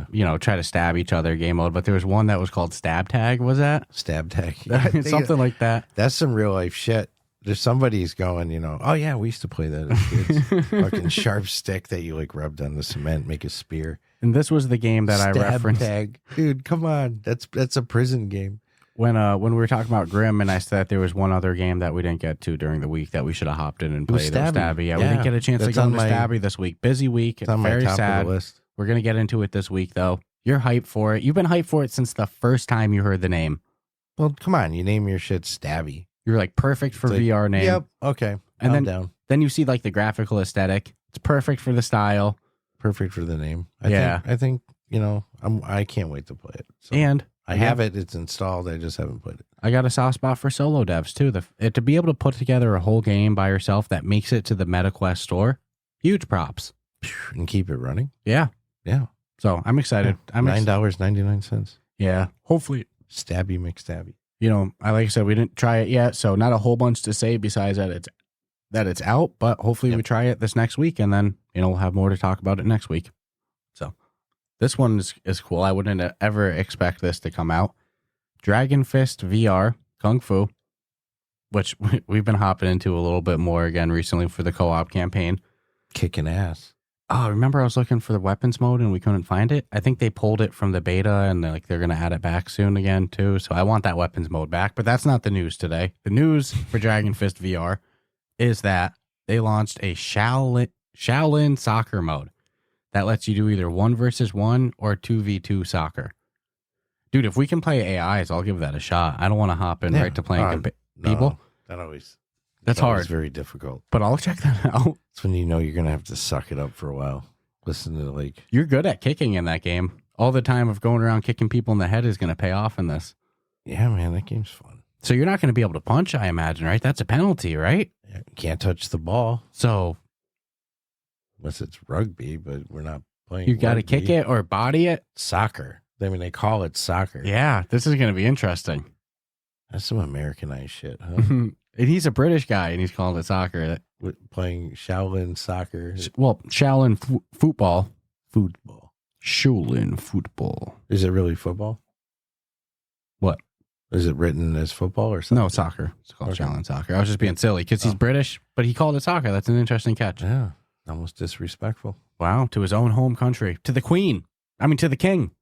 try to stab each other game mode, but there was one that was called Stab Tag. Was that? Stab Tag. Something like that. That's some real life shit. There's somebody's going, oh yeah, we used to play that as kids. Fucking sharp stick that you like rubbed on the cement, make a spear. And this was the game that Stab I referenced. Tag. Dude, come on. That's a prison game. When we were talking about Grimm, and I said there was one other game that we didn't get to during the week that we should have hopped in and played. Stabby. Yeah, we didn't get a chance to go into Stabby this week. Busy week. It's on very my top sad. of the list. We're gonna get into it this week, though. You're hyped for it. You've been hyped for it since the first time you heard the name. Well, come on. You name your shit Stabby. You're like perfect for VR name. Yep. Okay. And I'm down. Then you see like the graphical aesthetic. It's perfect for the style. Perfect for the name. I think I can't wait to play it. So. And I have it. It's installed. I just haven't played it. I got a soft spot for solo devs too. To be able to put together a whole game by yourself that makes it to the MetaQuest store, huge props. And keep it running. Yeah. Yeah. So I'm excited. I'm $9.99. Yeah. Hopefully. Stabby McStabby. Like I said, we didn't try it yet, so not a whole bunch to say besides that it's out. But hopefully we try it this next week, and then we'll have more to talk about it next week. So this one is cool. I wouldn't ever expect this to come out. Dragon Fist VR Kung Fu, which we've been hopping into a little bit more again recently for the co-op campaign. Kicking ass. Oh, remember I was looking for the weapons mode and we couldn't find it? I think they pulled it from the beta and they're going to add it back soon again too. So I want that weapons mode back, but that's not the news today. The news for Dragon Fist VR is that they launched a Shaolin Soccer mode that lets you do either 1 versus 1 or 2v2 soccer. Dude, if we can play AIs, I'll give that a shot. I don't want to hop in right to playing people. That's hard. It's very difficult. But I'll check that out. It's when you're going to have to suck it up for a while. Listen to You're good at kicking in that game. All the time of going around kicking people in the head is going to pay off in this. Yeah, man, that game's fun. So you're not going to be able to punch, I imagine, right? That's a penalty, right? Yeah, you can't touch the ball. So. Unless it's rugby, but we're not playing. You got to kick it or body it. Soccer. I mean, they call it soccer. Yeah, this is going to be interesting. That's some Americanized shit, huh? And he's a British guy, and he's calling it soccer. Playing Shaolin Soccer. Well, Shaolin football. Football. Shaolin football. Is it really football? What? Is it written as football or something? No, soccer. It's called Shaolin Soccer. I was just being silly because he's British, but he called it soccer. That's an interesting catch. Yeah. Almost disrespectful. Wow. To his own home country. To the queen. I mean, to the king.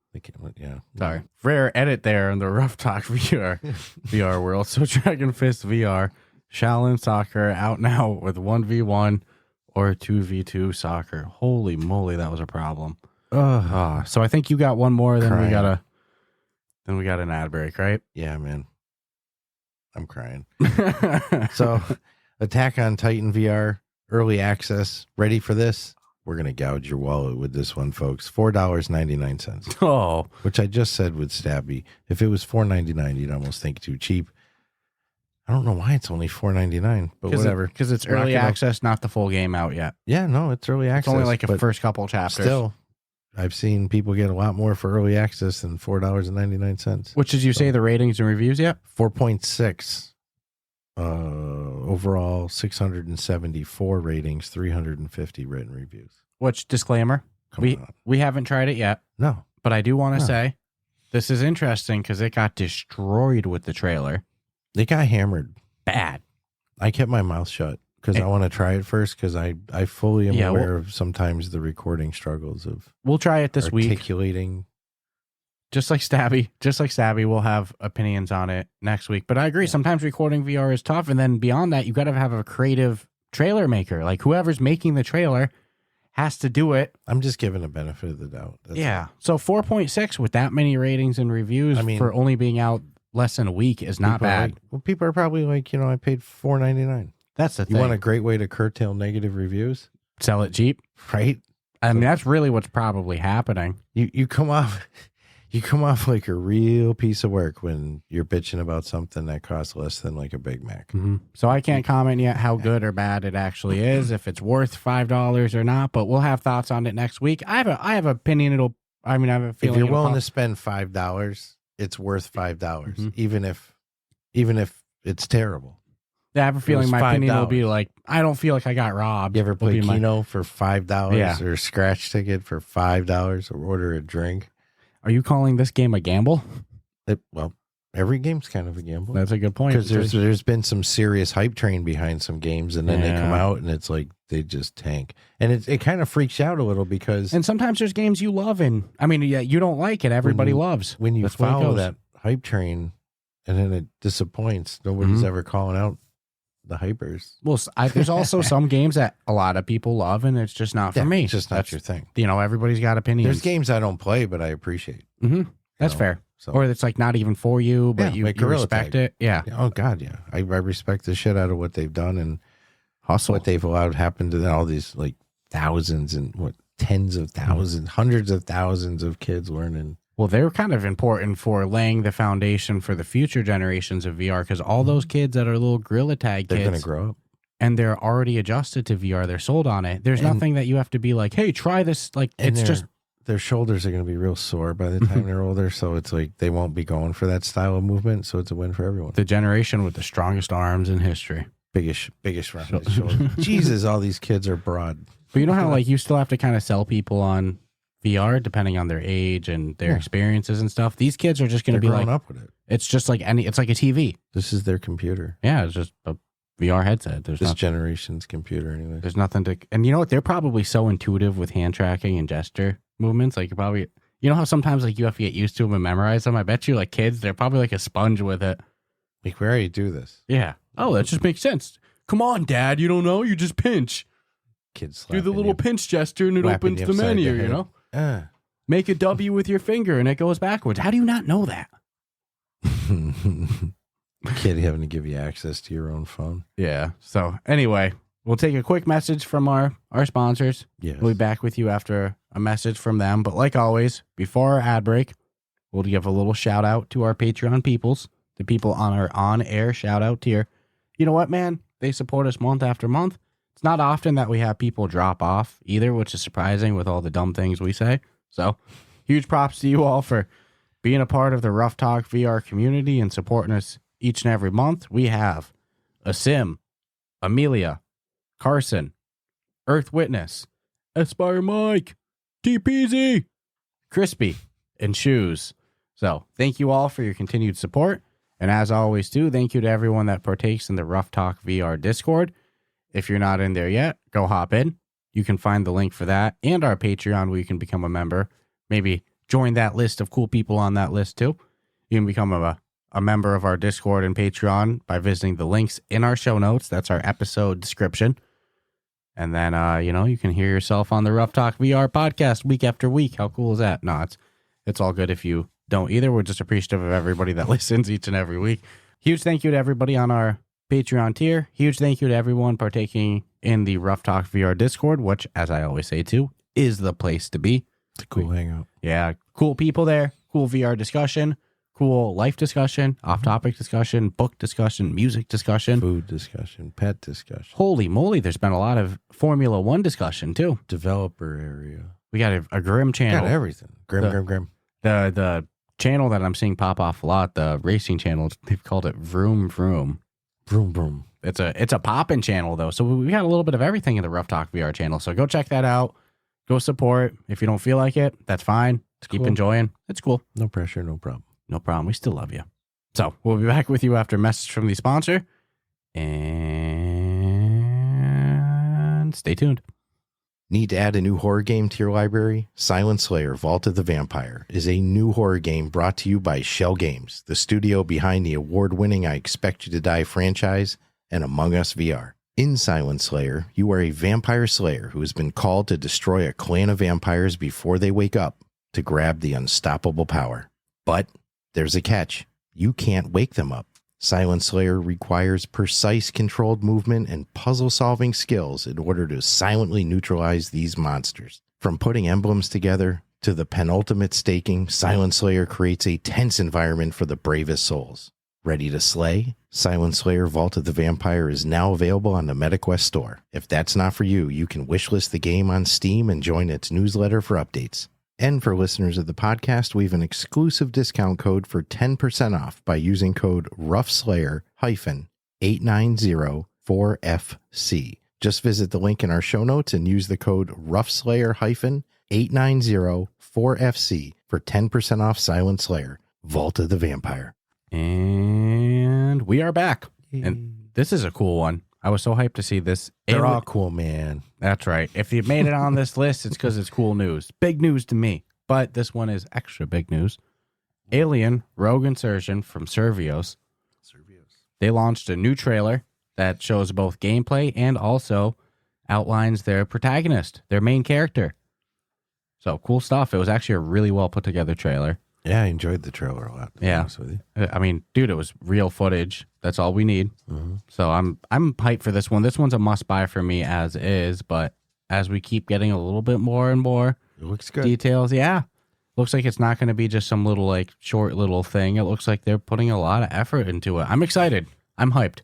Yeah. Sorry. Rare edit there in the Ruff Talk VR world. So Dragon Fist VR, Shaolin Soccer out now with 1v1 or 2v2 soccer. Holy moly, that was a problem. So I think you got one more, then we got an ad break, right? Yeah, man. I'm crying. So Attack on Titan VR, early access. Ready for this? We're going to gouge your wallet with this one, folks. $4.99. Oh. Which I just said with Stabby. If it was $4.99, you'd almost think too cheap. I don't know why it's only $4.99, but whatever. Because it's early access, not the full game out yet. Yeah, no, it's early access. It's only like a first couple chapters. Still, I've seen people get a lot more for early access than $4.99. Which did you say the ratings and reviews yet? 4.6. Overall, 674 ratings, 350 written reviews. Which, disclaimer, we haven't tried it yet. No. But I do want to say, this is interesting because it got destroyed with the trailer. It got hammered. Bad. I kept my mouth shut because I want to try it first because I fully am aware of sometimes the recording struggles of we'll try it this week. Articulating. Just like Stabby, we'll have opinions on it next week. But I agree, sometimes recording VR is tough. And then beyond that, you got to have a creative trailer maker. Like whoever's making the trailer has to do it. I'm just giving a benefit of the doubt. That's So 4.6 with that many ratings and reviews for only being out less than a week is not bad. People are probably like, I paid $4.99. That's the thing. You want a great way to curtail negative reviews? Sell it cheap. Right? I mean, that's really what's probably happening. You come off like a real piece of work when you're bitching about something that costs less than like a Big Mac. Mm-hmm. So I can't comment yet how good or bad it actually is, if it's worth $5 or not, but we'll have thoughts on it next week. I have an opinion. I have a feeling. If you're willing to spend $5, it's worth $5, even if it's terrible. Yeah, I have a feeling my opinion will be like, I don't feel like I got robbed. You ever play Keno for $5 or a scratch ticket for $5 or order a drink? Are you calling this game a gamble? Well, every game's kind of a gamble. That's a good point. Because there's been some serious hype train behind some games, and then they come out and it's like they just tank. And it kind of freaks you out a little because... And sometimes there's games you love and, you don't like it. Everybody loves. When you follow that hype train and then it disappoints, nobody's ever calling out the hypers. Well, there's also some games that a lot of people love, and it's just not for me. It's just not your thing. Everybody's got opinions. There's games I don't play, but I appreciate. That's fair. So, or it's like not even for you, but you respect it. Yeah. Oh God, yeah. I respect the shit out of what they've done and hustle. What they've allowed happen to all these like thousands and tens of thousands, hundreds of thousands of kids learning. Well, they're kind of important for laying the foundation for the future generations of VR because all those kids that are little Gorilla Tag kids, they're going to grow up. And they're already adjusted to VR. They're sold on it. There's nothing that you have to be like, hey, try this. Like, it's just... Their shoulders are going to be real sore by the time they're older. So it's like they won't be going for that style of movement. So it's a win for everyone. The generation with the strongest arms in history. Biggest rounded shoulders. Jesus, all these kids are broad. But you know how like you still have to kind of sell people on VR depending on their age and their experiences and stuff. These kids are just going to be like up with it. It's just like it's like a TV. This is their computer. Yeah, it's just a VR headset. There's this generation's computer anyway. There's nothing to, and you know what? They're probably so intuitive with hand tracking and gesture movements. Like you know how sometimes like you have to get used to them and memorize them. I bet you like kids, they're probably like a sponge with it. Like we already do this. Yeah. Oh, that just makes sense. Come on, Dad. You don't know? You just pinch. Kids do the little pinch gesture and it opens the menu. You know. Make a W with your finger and it goes backwards. How do you not know that? Kid having to give you access to your own phone. Yeah. So anyway, we'll take a quick message from our sponsors. Yes. We'll be back with you after a message from them. But like always, before our ad break, we'll give a little shout out to our Patreon peoples, the people on our on-air shout out tier. You know what, man? They support us month after month. It's not often that we have people drop off either, which is surprising with all the dumb things we say. So huge props to you all for being a part of the Ruff Talk VR community and supporting us each and every month. We have Asim, Amelia, Carson, Earth Witness, Aspire Mike, TPZ, Crispy, and Shoes. So thank you all for your continued support. And as always, too, thank you to everyone that partakes in the Ruff Talk VR Discord. If you're not in there yet, go hop in. You can find the link for that and our Patreon where you can become a member. Maybe join that list of cool people on that list, too. You can become a member of our Discord and Patreon by visiting the links in our show notes. That's our episode description. And then, you can hear yourself on the Ruff Talk VR podcast week after week. How cool is that? No, it's all good if you don't either. We're just appreciative of everybody that listens each and every week. Huge thank you to everybody on our Patreon tier. Huge thank you to everyone partaking in the Ruff Talk VR Discord, which, as I always say too, is the place to be. It's a cool hangout. Yeah, cool people there. Cool VR discussion. cool life discussion, off-topic discussion, book discussion, music discussion. Food discussion, pet discussion. Holy moly, there's been a lot of Formula One discussion, too. Developer area. We got a Grim channel. Got everything. Grim. The channel that I'm seeing pop off a lot, the racing channel, they've called it Vroom Vroom. Vroom, vroom. It's a poppin' channel, though. So we got a little bit of everything in the Ruff Talk VR channel. So go check that out. Go support. If you don't feel like it, that's fine. Just keep enjoying. It's cool. No pressure, no problem. No problem. We still love you. So we'll be back with you after a message from the sponsor. And stay tuned. Need to add a new horror game to your library? Silent Slayer: Vault of the Vampire is a new horror game brought to you by Shell Games, the studio behind the award-winning I Expect You to Die franchise and Among Us VR. In Silent Slayer, you are a vampire slayer who has been called to destroy a clan of vampires before they wake up to grab the unstoppable power. But there's a catch. You can't wake them up. Silent Slayer requires precise controlled movement and puzzle-solving skills in order to silently neutralize these monsters. From putting emblems together to the penultimate staking, Silent Slayer creates a tense environment for the bravest souls. Ready to slay? Silent Slayer: Vault of the Vampire is now available on the MetaQuest store. If that's not for you, you can wishlist the game on Steam and join its newsletter for updates. And for listeners of the podcast, we have an exclusive discount code for 10% off by using code RuffSlayer-8904FC. Just visit the link in our show notes and use the code RuffSlayer-8904FC for 10% off Silent Slayer: Vault of the Vampire. And we are back. And this is a cool one. I was so hyped to see this. They're all cool, man. That's right. If you made it on this list, it's because it's cool news. Big news to me. But this one is extra big news. Alien Rogue Incursion from Survios. They launched a new trailer that shows both gameplay and also outlines their protagonist, their main character. So cool stuff. It was actually a really well put together trailer. Yeah, I enjoyed the trailer a lot. To be honest with you. I mean, dude, it was real footage. That's all we need. Mm-hmm. So I'm hyped for this one. This one's a must buy for me as is, but as we keep getting a little bit more and more It looks good. details, looks like it's not going to be just some little short little thing. It looks like they're putting a lot of effort into it. I'm excited. I'm hyped.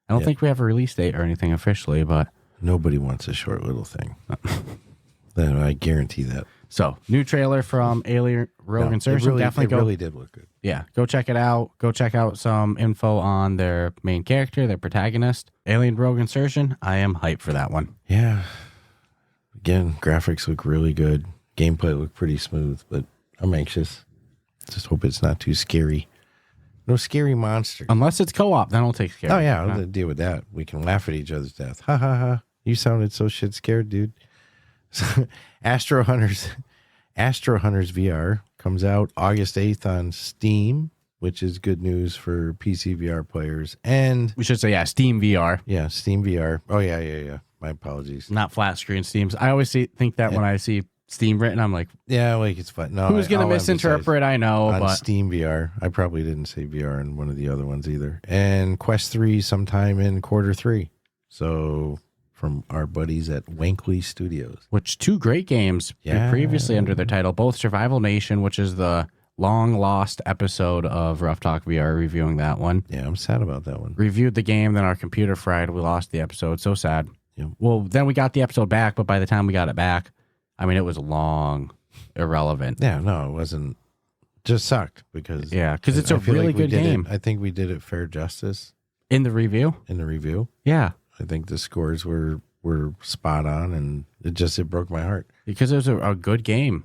I don't think we have a release date or anything officially, but Nobody wants a short little thing. I guarantee that. So, new trailer from Alien Rogue Incursion. It really did look good. Yeah, go check it out. Go check out some info on their main character, their protagonist. Alien Rogue Incursion. I am hyped for that one. Yeah. Again, graphics look really good. Gameplay looked pretty smooth, but I'm anxious. Just hope it's not too scary. No scary monster. Unless it's co-op, then I'll take scary. Oh, yeah, I'll deal with that. We can laugh at each other's death. Ha, ha, ha. You sounded so shit scared, dude. Astro Hunters VR comes out August 8th on Steam, which is good news for PCVR players. And we should say, Steam VR. Yeah, Steam VR. Oh, yeah. My apologies. Not flat screen Steams. I always think that when I see Steam written, I'm like, it's fun. No, who's going to misinterpret? I know, on but Steam VR. I probably didn't say VR in one of the other ones either. And Quest 3 sometime in Q3. So from our buddies at Wankley Studios. Which two great games previously under their title, both Survival Nation, which is the long lost episode of Ruff Talk VR, reviewing that one. Yeah, I'm sad about that one. Reviewed the game, then our computer fried. We lost the episode. So sad. Yep. Well, then we got the episode back, but by the time we got it back, I mean, it was long, irrelevant. Yeah, no, it wasn't. Just sucked because it's a really good game. I think we did it fair justice in the review. Yeah, I think the scores were spot on, and it broke my heart because it was a good game.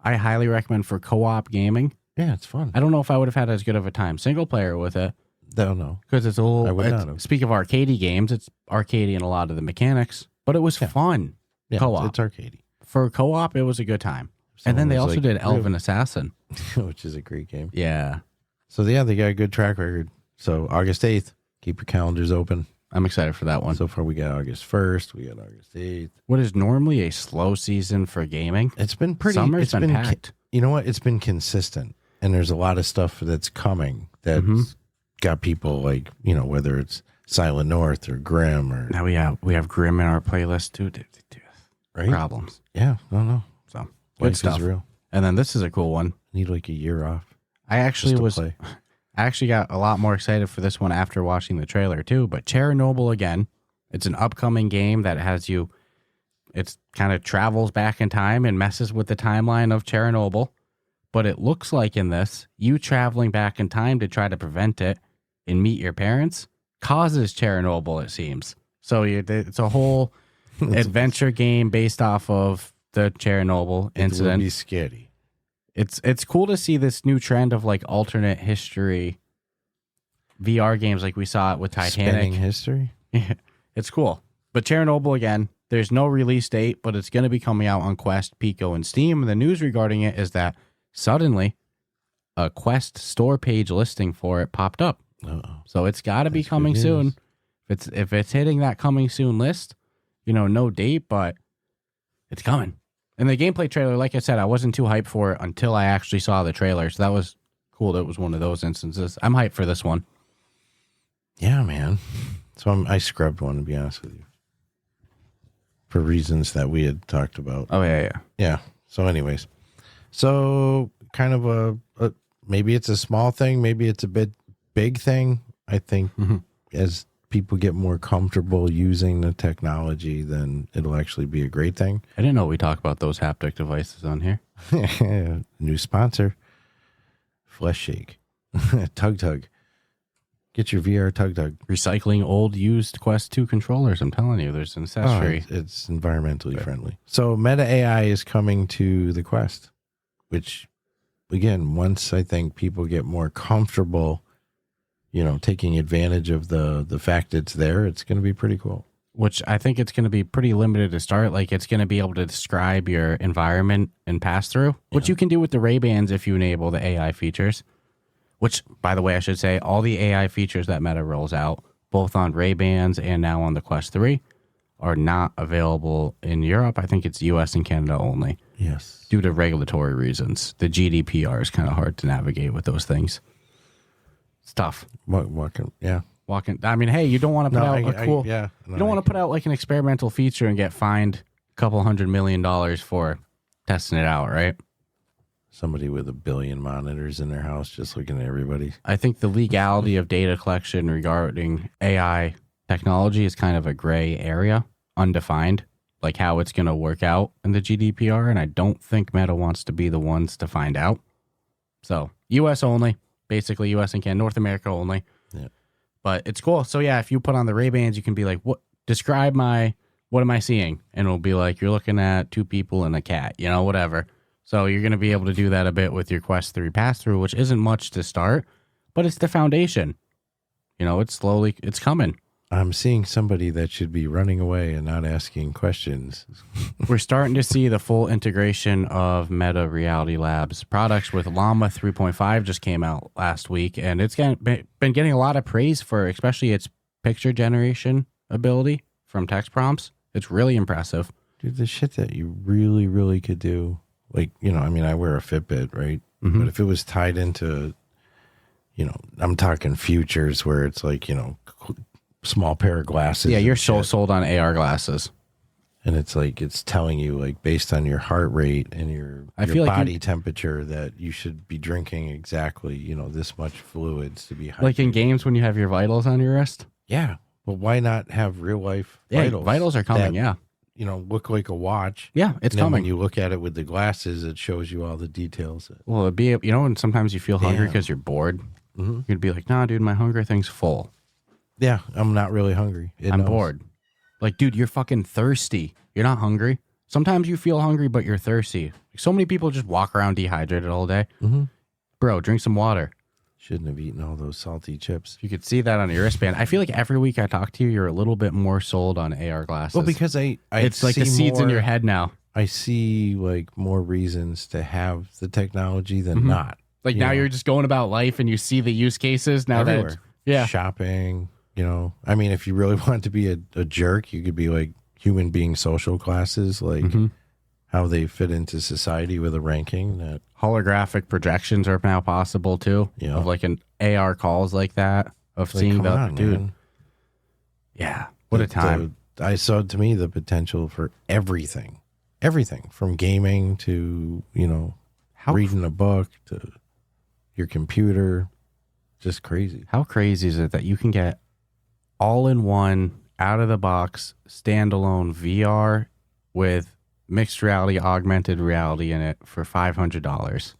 I highly recommend for co-op gaming. Yeah, it's fun. I don't know if I would have had as good of a time single player with it. Don't know because it's a little. I would not have. Speak of arcadey games, it's arcadey in a lot of the mechanics, but it was fun. Yeah, co-op. It's arcadey. For co-op, it was a good time. And then they also did Elven Assassin, which is a great game. Yeah. So they got a good track record. So August 8th, keep your calendars open. I'm excited for that one. So far, we got August 1st, we got August 8th. What is normally a slow season for gaming? It's been pretty. Summer's been packed. You know what? It's been consistent, and there's a lot of stuff that's coming that's got people like, whether it's Silent North or Grim or. Now we have Grim in our playlist too. Right? Problems. Yeah, no. So Life good stuff. is real. And then this is a cool one. Need like a year off. I actually play. I actually got a lot more excited for this one after watching the trailer too. But Chernobyl again, it's an upcoming game that has you. It's kind of travels back in time and messes with the timeline of Chernobyl. But it looks like in this, you traveling back in time to try to prevent it and meet your parents causes Chernobyl, it seems. So it's a whole adventure game based off of the Chernobyl incident. It would be scary. It's cool to see this new trend of like alternate history VR games like we saw it with Titanic. Spinning history? It's cool. But Chernobyl again, there's no release date, but it's going to be coming out on Quest, Pico, and Steam. And the news regarding it is that suddenly a Quest store page listing for it popped up. Uh-oh. So it's got to be coming soon. If it's hitting that coming soon list, no date, but it's coming. And the gameplay trailer, like I said, I wasn't too hyped for it until I actually saw the trailer. So that was cool. That was one of those instances. I'm hyped for this one. Yeah, man. So I scrubbed one, to be honest with you, for reasons that we had talked about. Oh, yeah. Yeah. So anyways, kind of a maybe it's a small thing, maybe it's a big thing. I think as people get more comfortable using the technology, then it'll actually be a great thing. I didn't know we talk about those haptic devices on here. New sponsor, Flesh Shake. Tug. Get your VR Tug. Recycling old used Quest 2 controllers. I'm telling you, there's an ancestry. It's environmentally friendly. So Meta AI is coming to the Quest, which, again, once I think people get more comfortable, taking advantage of the fact it's there, it's going to be pretty cool. Which I think it's going to be pretty limited to start. Like, it's going to be able to describe your environment and pass through, which you can do with the Ray-Bans if you enable the AI features. Which, by the way, I should say, all the AI features that Meta rolls out, both on Ray-Bans and now on the Quest 3, are not available in Europe. I think it's US and Canada only. Yes. Due to regulatory reasons. The GDPR is kind of hard to navigate with those things. It's tough. I mean, hey, you don't want to put you don't want to put out like an experimental feature and get fined a couple $100 million for testing it out, right? Somebody with 1 billion monitors in their house just looking at everybody. I think the legality of data collection regarding AI technology is kind of a gray area, undefined, like how it's going to work out in the GDPR. And I don't think Meta wants to be the ones to find out. So US only, basically US and Canada, North America only. Yeah. But it's cool. So yeah, if you put on the Ray-Bans, you can be like, what am I seeing? And it'll be like, you're looking at 2 people and a cat, whatever. So you're going to be able to do that a bit with your Quest 3 pass-through, which isn't much to start, but it's the foundation. It's coming. I'm seeing somebody that should be running away and not asking questions. We're starting to see the full integration of Meta Reality Labs products with Llama 3.5 just came out last week, and it's been getting a lot of praise for especially its picture generation ability from text prompts. It's really impressive. Dude, the shit that you really, really could do. Like, I wear a Fitbit, right? Mm-hmm. But if it was tied into, I'm talking futures where it's like, small pair of glasses. Yeah, you're so sold on AR glasses. And it's like, it's telling you, like, based on your heart rate and your body temperature that you should be drinking exactly, this much fluids to be hydrated. Like in games when you have your vitals on your wrist? Yeah. Well, why not have real life vitals? Vitals are coming, yeah. Look like a watch. Yeah, it's coming. When you look at it with the glasses, it shows you all the details. Well, it'd be, and sometimes you feel hungry because you're bored. Mm-hmm. You'd be like, nah, dude, my hunger thing's full. Yeah, I'm not really hungry. I'm bored. Like, dude, you're fucking thirsty. You're not hungry. Sometimes you feel hungry, but you're thirsty. Like, so many people just walk around dehydrated all day. Mm-hmm. Bro, drink some water. Shouldn't have eaten all those salty chips. You could see that on your wristband. I feel like every week I talk to you, you're a little bit more sold on AR glasses. Well, because it's like the seeds in your head now. I see like more reasons to have the technology than not. Like now you're just going about life and you see the use cases now everywhere. That shopping. I mean, if you really want to be a jerk, you could be like human being social classes, like how they fit into society with a ranking. That holographic projections are now possible too. Yeah, of like an AR calls like that of like, seeing the dude. Man. Yeah, what a time! I saw to me the potential for everything from gaming to reading a book to your computer. Just crazy. How crazy is it that you can get all-in-one, out-of-the-box, standalone VR with mixed reality, augmented reality in it for $500?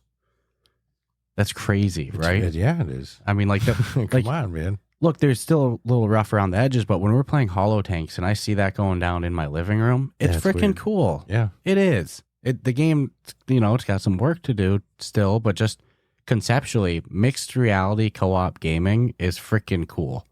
That's crazy, right? Yeah, it is. I mean, like, Come on, man. Look, there's still a little rough around the edges, but when we're playing Hollow Tanks and I see that going down in my living room, it's freaking cool. Yeah. It is. The game, it's got some work to do still, but just conceptually, mixed reality co-op gaming is freaking cool.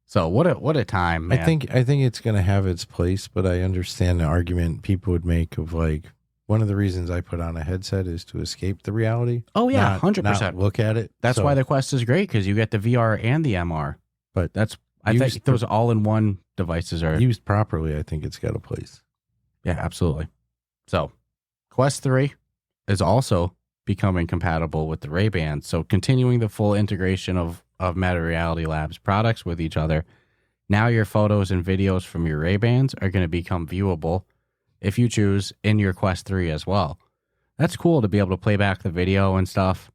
So what a time, man. I think it's going to have its place, but I understand the argument people would make of like, one of the reasons I put on a headset is to escape the reality. Oh yeah, 100%. Not look at it. That's why the Quest is great, because you get the VR and the MR. But I think those all-in-one devices are used properly. I think it's got a place. Yeah, absolutely. So, Quest 3 is also becoming compatible with the Ray-Bans. So, continuing the full integration of Meta Reality Labs products with each other. Now your photos and videos from your Ray-Bans are going to become viewable, if you choose, in your Quest 3 as well. That's cool to be able to play back the video and stuff.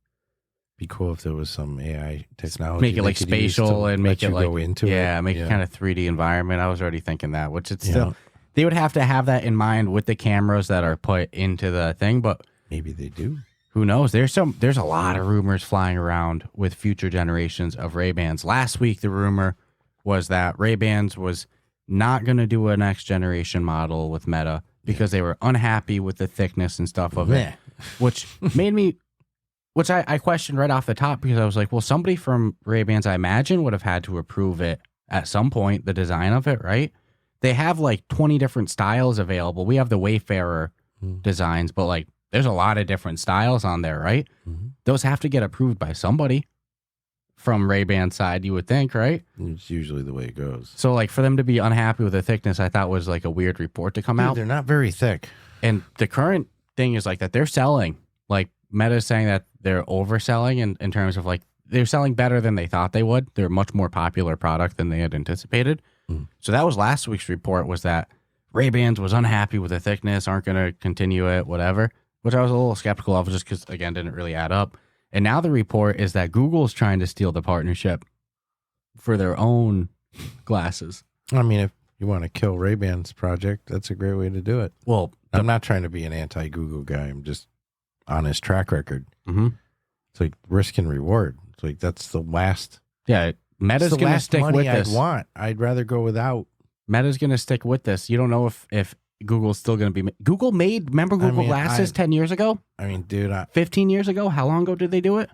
Be cool if there was some AI technology. Make it like spatial and make it like go into it. Make it kind of 3D environment. I was already thinking that, which it's still they would have to have that in mind with the cameras that are put into the thing, but maybe they do. Who knows? There's a lot of rumors flying around with future generations of Ray-Bans. Last week the rumor was that Ray-Bans was not going to do a next generation model with Meta because they were unhappy with the thickness and stuff of it, which made me Which I questioned right off the top, because I was like, well, somebody from Ray-Bans, I imagine, would have had to approve it at some point, the design of it, right? They have like 20 different styles available. We have the Wayfarer designs, but like there's a lot of different styles on there, right? Mm-hmm. Those have to get approved by somebody from Ray-Ban's side, you would think, right? It's usually the way it goes. So like for them to be unhappy with the thickness, I thought was like a weird report to come out. They're not very thick. And the current thing is like that they're selling, like Meta's saying that they're overselling in terms of like they're selling better than they thought they would. They're a much more popular product than they had anticipated. So that was last week's report, was that Ray-Bans was unhappy with the thickness, aren't going to continue it, whatever, which I was a little skeptical of just because, again, didn't really add up. And now the report is that Google's trying to steal the partnership for their own glasses. I mean, if you want to kill Ray-Ban's project, that's a great way to do it. Well, I'm not trying to be an anti-Google guy. I'm just on his track record. Mm-hmm. It's like risk and reward. It's like that's the last. Yeah, Meta's going to stick with this. I'd rather go without. Meta's going to stick with this. You don't know if Google's still going to be. Google made, remember Google Glasses 10 years ago? I mean, dude. 15 years ago? How long ago did they do it?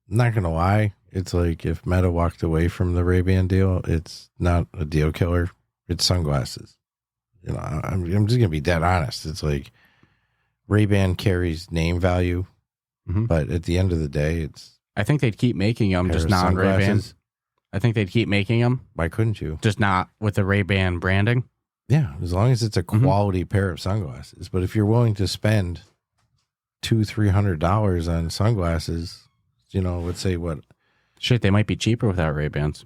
I'm not going to lie. It's like if Meta walked away from the Ray-Ban deal, it's not a deal killer. It's sunglasses. You know, I'm just going to be dead honest. It's like Ray-Ban carries name value, but at the end of the day, it's. I think they'd keep making them, just not Ray-Ban. I think they'd keep making them. Why couldn't you? Just not with the Ray-Ban branding. Yeah, as long as it's a quality pair of sunglasses. But if you're willing to spend $200-$300 on sunglasses, you know, let's say what? Shit, they might be cheaper without Ray-Bans.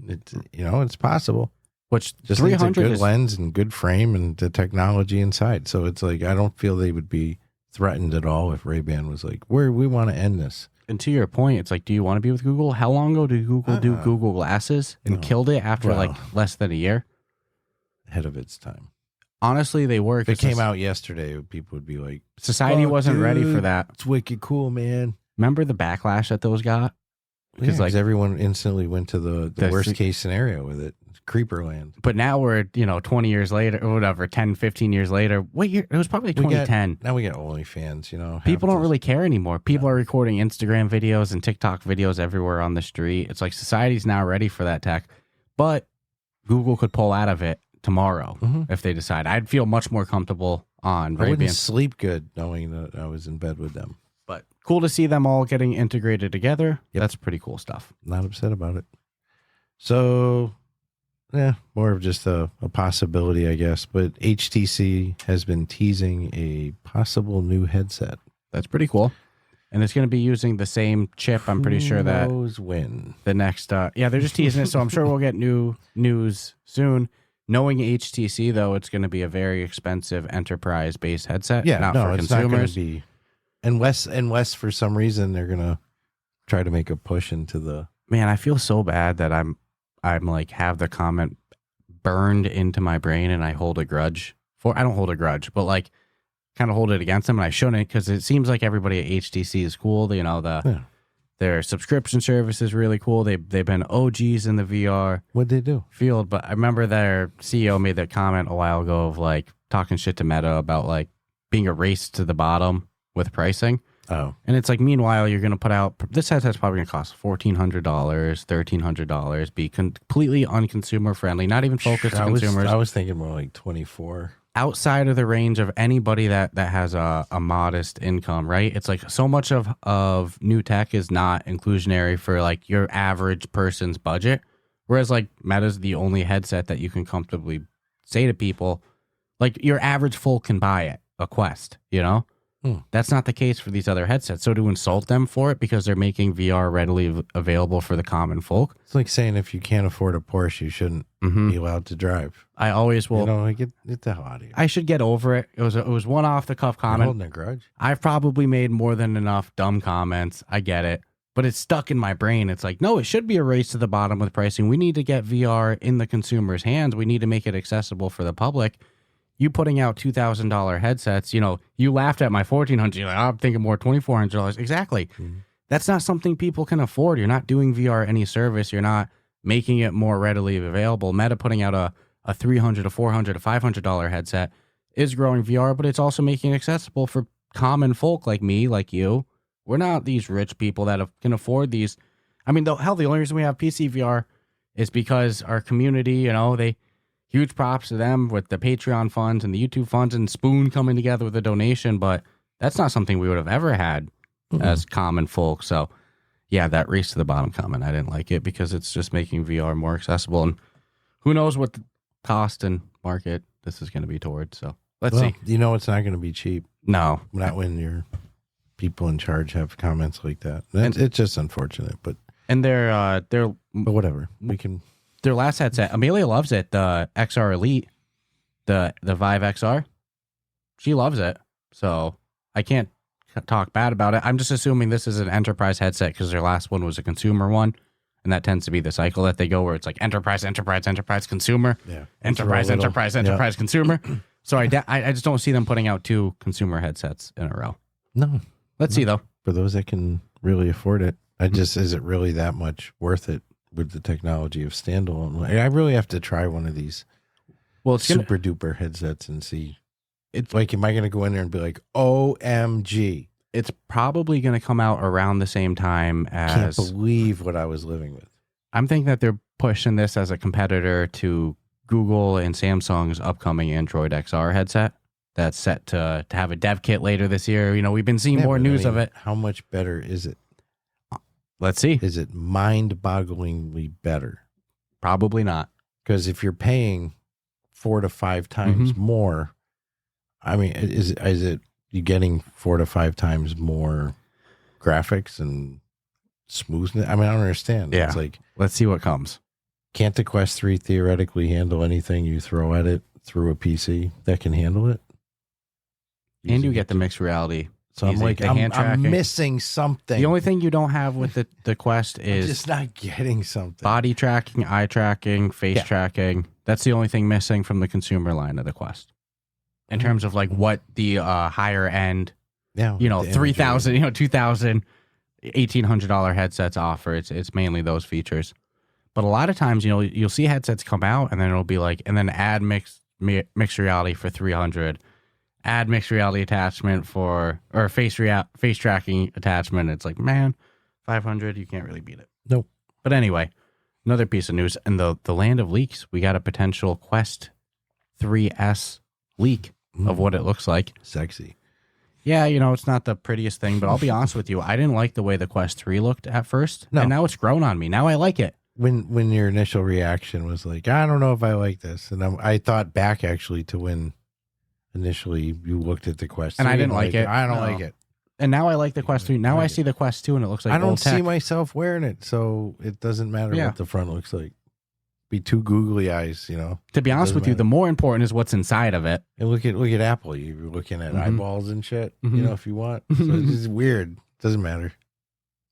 It's possible. Which just needs a good lens and good frame and the technology inside. So it's like I don't feel they would be threatened at all if Ray-Ban was like, we want to end this. And to your point, it's like, do you want to be with Google? How long ago did Google do Google Glasses and killed it after like less than a year? Ahead of its time. Honestly, they were. If it came out yesterday, people would be like, society wasn't ready for that. It's wicked cool, man. Remember the backlash that those got? Because like everyone instantly went to the worst case scenario with it. Creeper land. But now we're, 20 years later or whatever, 10, 15 years later. What year? It was probably 2010. Now we got OnlyFans, People don't really care anymore. People are recording Instagram videos and TikTok videos everywhere on the street. It's like society's now ready for that tech. But Google could pull out of it tomorrow if they decide. I'd feel much more comfortable on Ray-Ban. I wouldn't sleep good knowing that I was in bed with them. But cool to see them all getting integrated together. Yep. That's pretty cool stuff. Not upset about it. So... yeah, more of just a possibility, I guess. But HTC has been teasing a possible new headset. That's pretty cool. And it's going to be using the same chip. I'm pretty sure that... Who knows when? The next... they're just teasing it, so I'm sure we'll get new news soon. Knowing HTC, though, it's going to be a very expensive enterprise-based headset. Yeah, not for it's consumers. Not going to be... Unless for some reason they're going to try to make a push into the. Man, I feel so bad that I'm like have the comment burned into my brain, and I hold a grudge for. I don't hold a grudge, but like kind of hold it against them, and I shouldn't, because it seems like everybody at HTC is cool. You know, their subscription service is really cool. They've been OGs in the VR What'd they do? field, but I remember their CEO made that comment a while ago of like talking shit to Meta about like being a race to the bottom with pricing. Oh, And it's like, meanwhile, you're going to put out, this headset's probably going to cost $1,400, $1,300, be completely unconsumer friendly, not even focused on consumers. I was thinking more like 24. Outside of the range of anybody that has a modest income, right? It's like so much of new tech is not inclusionary for like your average person's budget. Whereas like Meta's the only headset that you can comfortably say to people, like your average folk can buy it, a Quest, you know? That's not the case for these other headsets. So to insult them for it because they're making VR readily available for the common folk. It's like saying if you can't afford a Porsche, you shouldn't be allowed to drive. I always will. You know, like get the hell out of here. I should get over it. It was one off the cuff You're comment. holding a grudge. I've probably made more than enough dumb comments. I get it. But it's stuck in my brain. It's like, no, it should be a race to the bottom with pricing. We need to get VR in the consumer's hands. We need to make it accessible for the public. You putting out $2,000 headsets, you know, you laughed at my $1,400. You're like, oh, I'm thinking more $2,400. Exactly. That's not something people can afford. You're not doing VR any service. You're not making it more readily available. Meta putting out a $300, a $400, a $500 headset is growing VR, but it's also making it accessible for common folk like me, like you. We're not these rich people that can afford these. I mean, the only reason we have PCVR is because our community, you know, huge props to them with the Patreon funds and the YouTube funds and Spoon coming together with a donation, but that's not something we would have ever had as common folk. So, yeah, that race to the bottom comment, I didn't like it because it's just making VR more accessible. And who knows what the cost and market this is going to be towards. So, let's see. You know it's not going to be cheap. No. Not when your people in charge have comments like that. It's just unfortunate, but... And they're But whatever. We can... Their last headset, Amelia loves it, the XR Elite, the Vive XR. She loves it. So I can't talk bad about it. I'm just assuming this is an enterprise headset because their last one was a consumer one. And that tends to be the cycle that they go where it's like enterprise, consumer, enterprise, consumer. So I just don't see them putting out two consumer headsets in a row. No. Let's see, though. For those that can really afford it, is it really that much worth it? With the technology of standalone, I really have to try one of these super duper headsets and see. It's like, am I going to go in there and be like, OMG? It's probably going to come out around the same time as. Can't believe what I was living with. I'm thinking that they're pushing this as a competitor to Google and Samsung's upcoming Android XR headset. That's set to have a dev kit later this year. You know, we've been seeing more news of it. How much better is it? Let's see. Is it mind-bogglingly better? Probably not. Because if you're paying 4 to 5 times more, I mean, is it you getting 4 to 5 times more graphics and smoothness? I mean, I don't understand. Yeah. It's like, let's see what comes. Can't the Quest 3 theoretically handle anything you throw at it through a PC that can handle it? And you get the mixed reality. So I'm like, I'm missing something. The only thing you don't have with the Quest is I'm just not getting something. Body tracking, eye tracking, face tracking. That's the only thing missing from the consumer line of the Quest. In terms of like what the higher end, you know, $3,000, you know, $2,000, $1,800 headsets offer. It's mainly those features. But a lot of times, you know, you'll see headsets come out and then it'll be like, and then add mixed reality for $300. Add mixed reality attachment for, or face tracking attachment. It's like, man, $500, you can't really beat it. Nope. But anyway, another piece of news in the land of leaks, we got a potential Quest 3S leak of what it looks like. Sexy. Yeah, you know, it's not the prettiest thing, but I'll be honest with you, I didn't like the way the Quest 3 looked at first, and now it's grown on me. Now I like it. When your initial reaction was like, I don't know if I like this, and I thought back actually to when initially you looked at the Quest 3 and I didn't like it. I don't like it. And now I like the Quest 3. Now I see the Quest 2 and it looks like I don't old tech. see myself wearing it, so it doesn't matter what the front looks like. Be two googly eyes, you know. To be honest with you, the more important is what's inside of it. And look at Apple. You're looking at eyeballs and shit, you know, if you want. So it's just weird. Doesn't matter.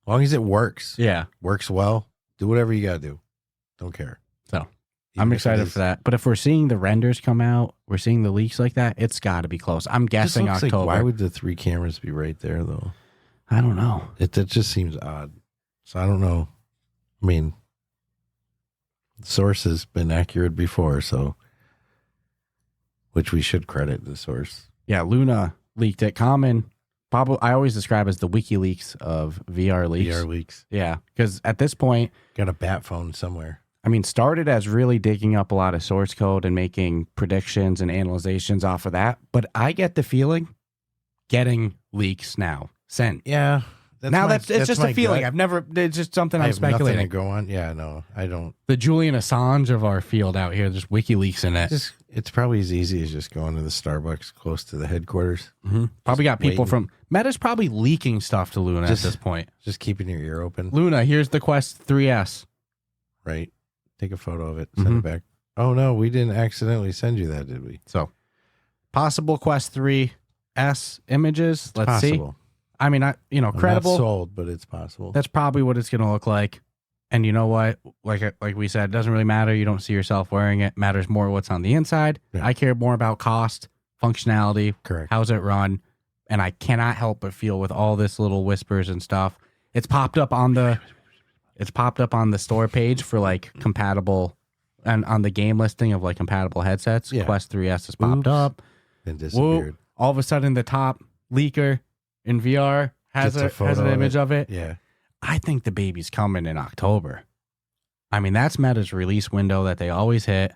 long as it works. Yeah. Works well. Do whatever you got to do. Don't care. So I'm excited for that. But if we're seeing the renders come out, we're seeing the leaks like that, it's got to be close. I'm guessing October. Like, why would the 3 cameras be right there, though? I don't know. It just seems odd. So I don't know. I mean, the source has been accurate before, so which we should credit the source. Yeah, Luna leaked it. Common, probably, I always describe as the WikiLeaks of VR leaks. VR leaks. Yeah, because at this point, got a bat phone somewhere. I mean, started as really digging up a lot of source code and making predictions and analyzations off of that. But I get the feeling getting leaks now sent. Yeah. It's just a feeling. Gut. It's just something I'm have speculating. Nothing to go on. Yeah, no, I don't. The Julian Assange of our field out here, there's WikiLeaks in it. It's probably as easy as just going to the Starbucks close to the headquarters. Mm-hmm. Probably got people from Meta's probably leaking stuff to Luna at this point. Just keeping your ear open. Luna, here's the Quest 3S. Right. Take a photo of it. Send it back. Oh, no, we didn't accidentally send you that, did we? So, possible Quest 3S images. Let's possible. See. I mean, credible. Not sold, but it's possible. That's probably what it's going to look like. And you know what? Like we said, it doesn't really matter. You don't see yourself wearing it. Matters more what's on the inside. Yeah. I care more about cost, functionality. Correct. How's it run? And I cannot help but feel with all this little whispers and stuff. It's popped up on the store page for like compatible, and on the game listing of like compatible headsets. Yeah. Quest 3S has popped up. And disappeared. Whoop. All of a sudden, the top leaker in VR has an image of it. Yeah. I think the baby's coming in October. I mean, that's Meta's release window that they always hit.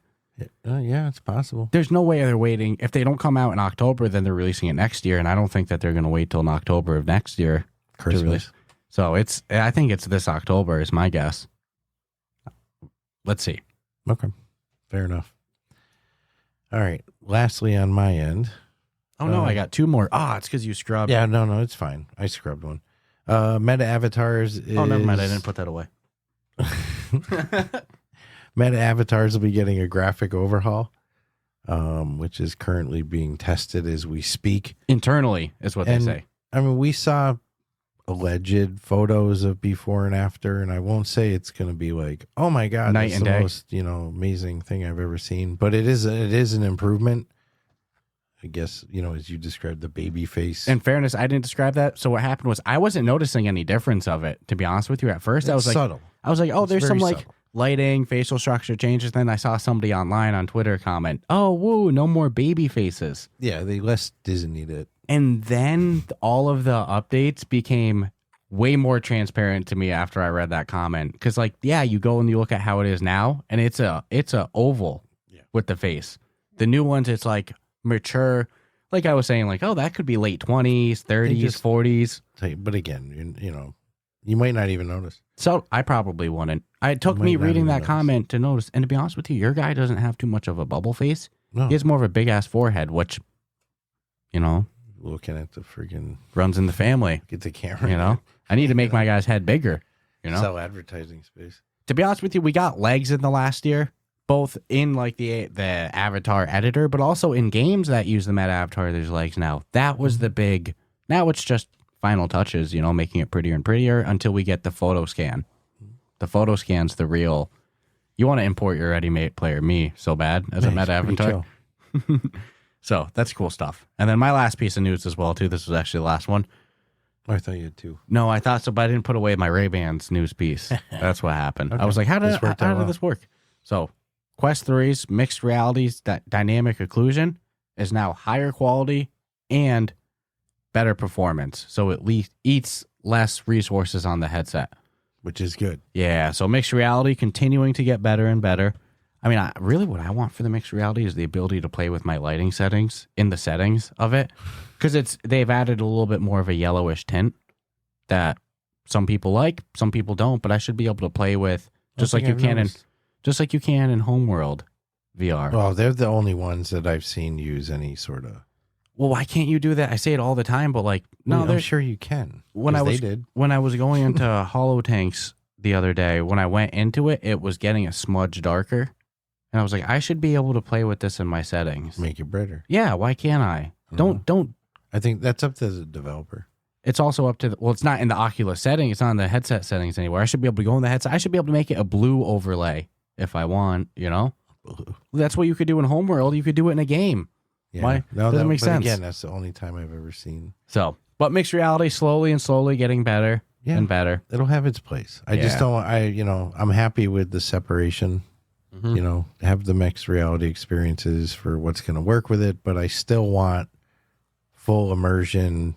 Yeah, it's possible. There's no way they're waiting. If they don't come out in October, then they're releasing it next year. And I don't think that they're going to wait till in October of next year to release. So I think it's this October is my guess. Let's see. Okay. Fair enough. All right. Lastly, on my end. Oh, no, I got 2 more. It's because you scrubbed. Yeah, no, it's fine. I scrubbed one. Meta Avatars is... Oh, never mind. I didn't put that away. Meta Avatars will be getting a graphic overhaul, which is currently being tested as we speak. Internally is what they say. I mean, we saw alleged photos of before and after, and I won't say it's going to be like, oh my God, night and the day. Most, amazing thing I've ever seen. But it is an improvement. I guess, as you described, the baby face. In fairness, I didn't describe that. So what happened was I wasn't noticing any difference of it, to be honest with you. At first, it's subtle. I was like, oh, there's some like subtle. Lighting, facial structure changes. Then I saw somebody online on Twitter comment, oh, woo, no more baby faces. Yeah, they less Disney'd it. And then all of the updates became way more transparent to me after I read that comment. Because you go and you look at how it is now, and it's a oval with the face. The new ones, it's like mature, like I was saying, like, oh, that could be late 20s, 30s, 40s. But again, you might not even notice. So I probably wouldn't. It took me reading that comment to notice. And to be honest with you, your guy doesn't have too much of a bubble face. No. He has more of a big ass forehead, which, looking at the freaking runs in the family. Get the camera. I need to make my guy's head bigger. Sell advertising space. To be honest with you, we got legs in the last year. Both in like the avatar editor, but also in games that use the meta avatar, there's legs now. That was the big. Now it's just final touches, making it prettier and prettier until we get the photo scan. The photo scan's the real. You want to import your ready-made player, me, so bad as a meta avatar. So that's cool stuff. And then my last piece of news as well too. This was actually the last one. I thought you had 2. No, I thought so, but I didn't put away my Ray-Bans news piece. That's what happened. Okay. I was like, how did this work? So. Quest 3's mixed realities dynamic occlusion is now higher quality and better performance. So it eats less resources on the headset. Which is good. Yeah, so mixed reality continuing to get better and better. I mean, really what I want for the mixed reality is the ability to play with my lighting settings in the settings of it. Because they've added a little bit more of a yellowish tint that some people like, some people don't, but I should be able to play with just like you can in Homeworld VR. Well, they're the only ones that I've seen use any sort of. Well, why can't you do that? I say it all the time, but I'm sure you can. When I was going into Hollow Tanks the other day, when I went into it, it was getting a smudge darker, and I was like, I should be able to play with this in my settings. Make it brighter. Yeah, why can't I? Don't. I think that's up to the developer. it's also up to it's not in the Oculus setting. It's not in the headset settings anywhere. I should be able to go in the headset. I should be able to make it a blue overlay if I want, That's what you could do in Homeworld. You could do it in a game. Yeah. Why? Doesn't make sense. Again, that's the only time I've ever seen. So, but mixed reality slowly getting better and better. It'll have its place. I just don't, I'm happy with the separation, have the mixed reality experiences for what's going to work with it, but I still want full immersion,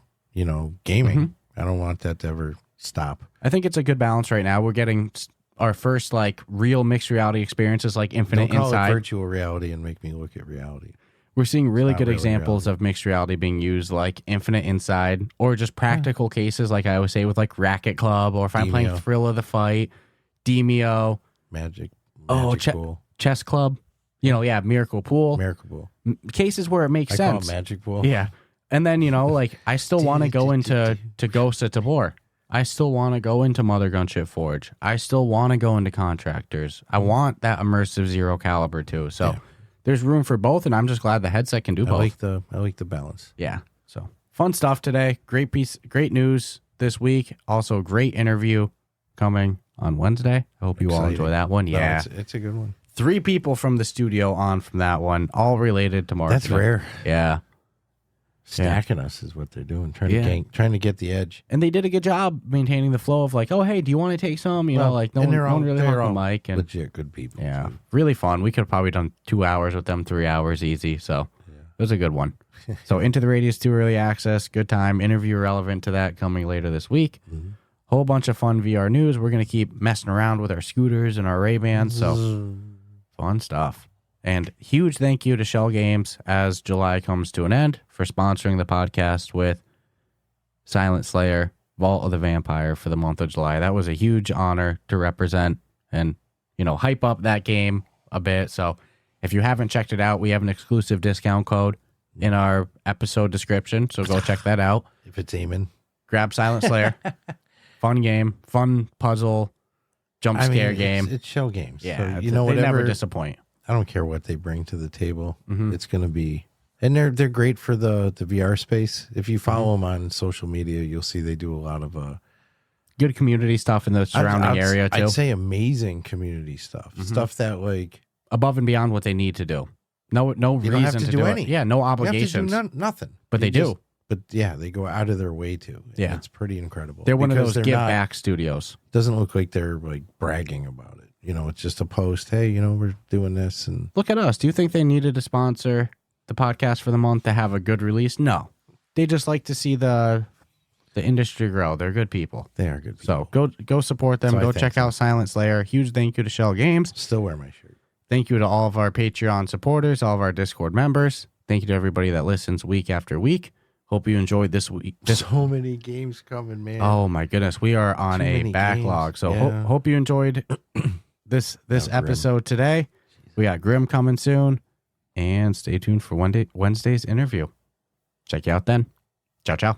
gaming. I don't want that to ever stop. I think it's a good balance right now. We're getting our first real mixed reality experiences like Infinite Don't call Inside. it virtual reality and make me look at reality. We're seeing really good examples of mixed reality being used like Infinite Inside or just practical cases like I always say with Racket Club or if I'm playing Thrill of the Fight, Demio. Magic Pool. Chess Club. Miracle Pool. Cases where it makes sense. I call it Magic Pool. Yeah. And then, I still want to go into Ghost of Tabor. I still want to go into Mother Gunship Forge. I still want to go into Contractors. I want that immersive Zero Caliber too. So there's room for both, and I'm just glad the headset can do both. I like the balance. Yeah. So fun stuff today. Great news this week. Also, great interview coming on Wednesday. I hope you all enjoy that one. Yeah. No, it's a good one. 3 people from the studio on from that one, all related to marketing. That's rare. Yeah. Stacking us is what they're doing, trying to get the edge. And they did a good job maintaining the flow of hey, do you want to take some? No one really hung the mic. And legit good people. Yeah, really fun. We could have probably done 2 hours with them, 3 hours easy. So it was a good one. So Into the Radius 2 early access, good time. Interview relevant to that coming later this week. Whole bunch of fun VR news. We're going to keep messing around with our scooters and our Ray-Bans. So fun stuff. And huge thank you to Shell Games as July comes to an end for sponsoring the podcast with Silent Slayer, Vault of the Vampire for the month of July. That was a huge honor to represent and, hype up that game a bit. So if you haven't checked it out, we have an exclusive discount code in our episode description. So go check that out. If it's aiming. Grab Silent Slayer. Fun game, fun puzzle, jump scare game. It's Shell Games. Yeah, so, they never disappoint. I don't care what they bring to the table. It's going to be, and they're great for the VR space. If you follow them on social media, you'll see they do a lot of good community stuff in the surrounding area too. I'd say amazing community stuff, stuff that above and beyond what they need to do. No you reason don't have to do it. Yeah, no obligations. You have to do nothing, but they do. But yeah, they go out of their way to. Yeah, it's pretty incredible. They're one of those give back studios. Doesn't look like they're bragging about it. It's just a post. Hey, we're doing this, and look at us. Do you think they needed to sponsor the podcast for the month to have a good release? No, they just like to see the industry grow. They're good people. They are good people. So go support them. Go check out Silent Slayer. Huge thank you to Shell Games. Still wear my shirt. Thank you to all of our Patreon supporters, all of our Discord members. Thank you to everybody that listens week after week. Hope you enjoyed this week. So many games coming, man. Oh my goodness, we are on a backlog. Games. So hope you enjoyed this episode today. We got Grim coming soon, and stay tuned for Wednesday's interview. Check you out then. Ciao, ciao.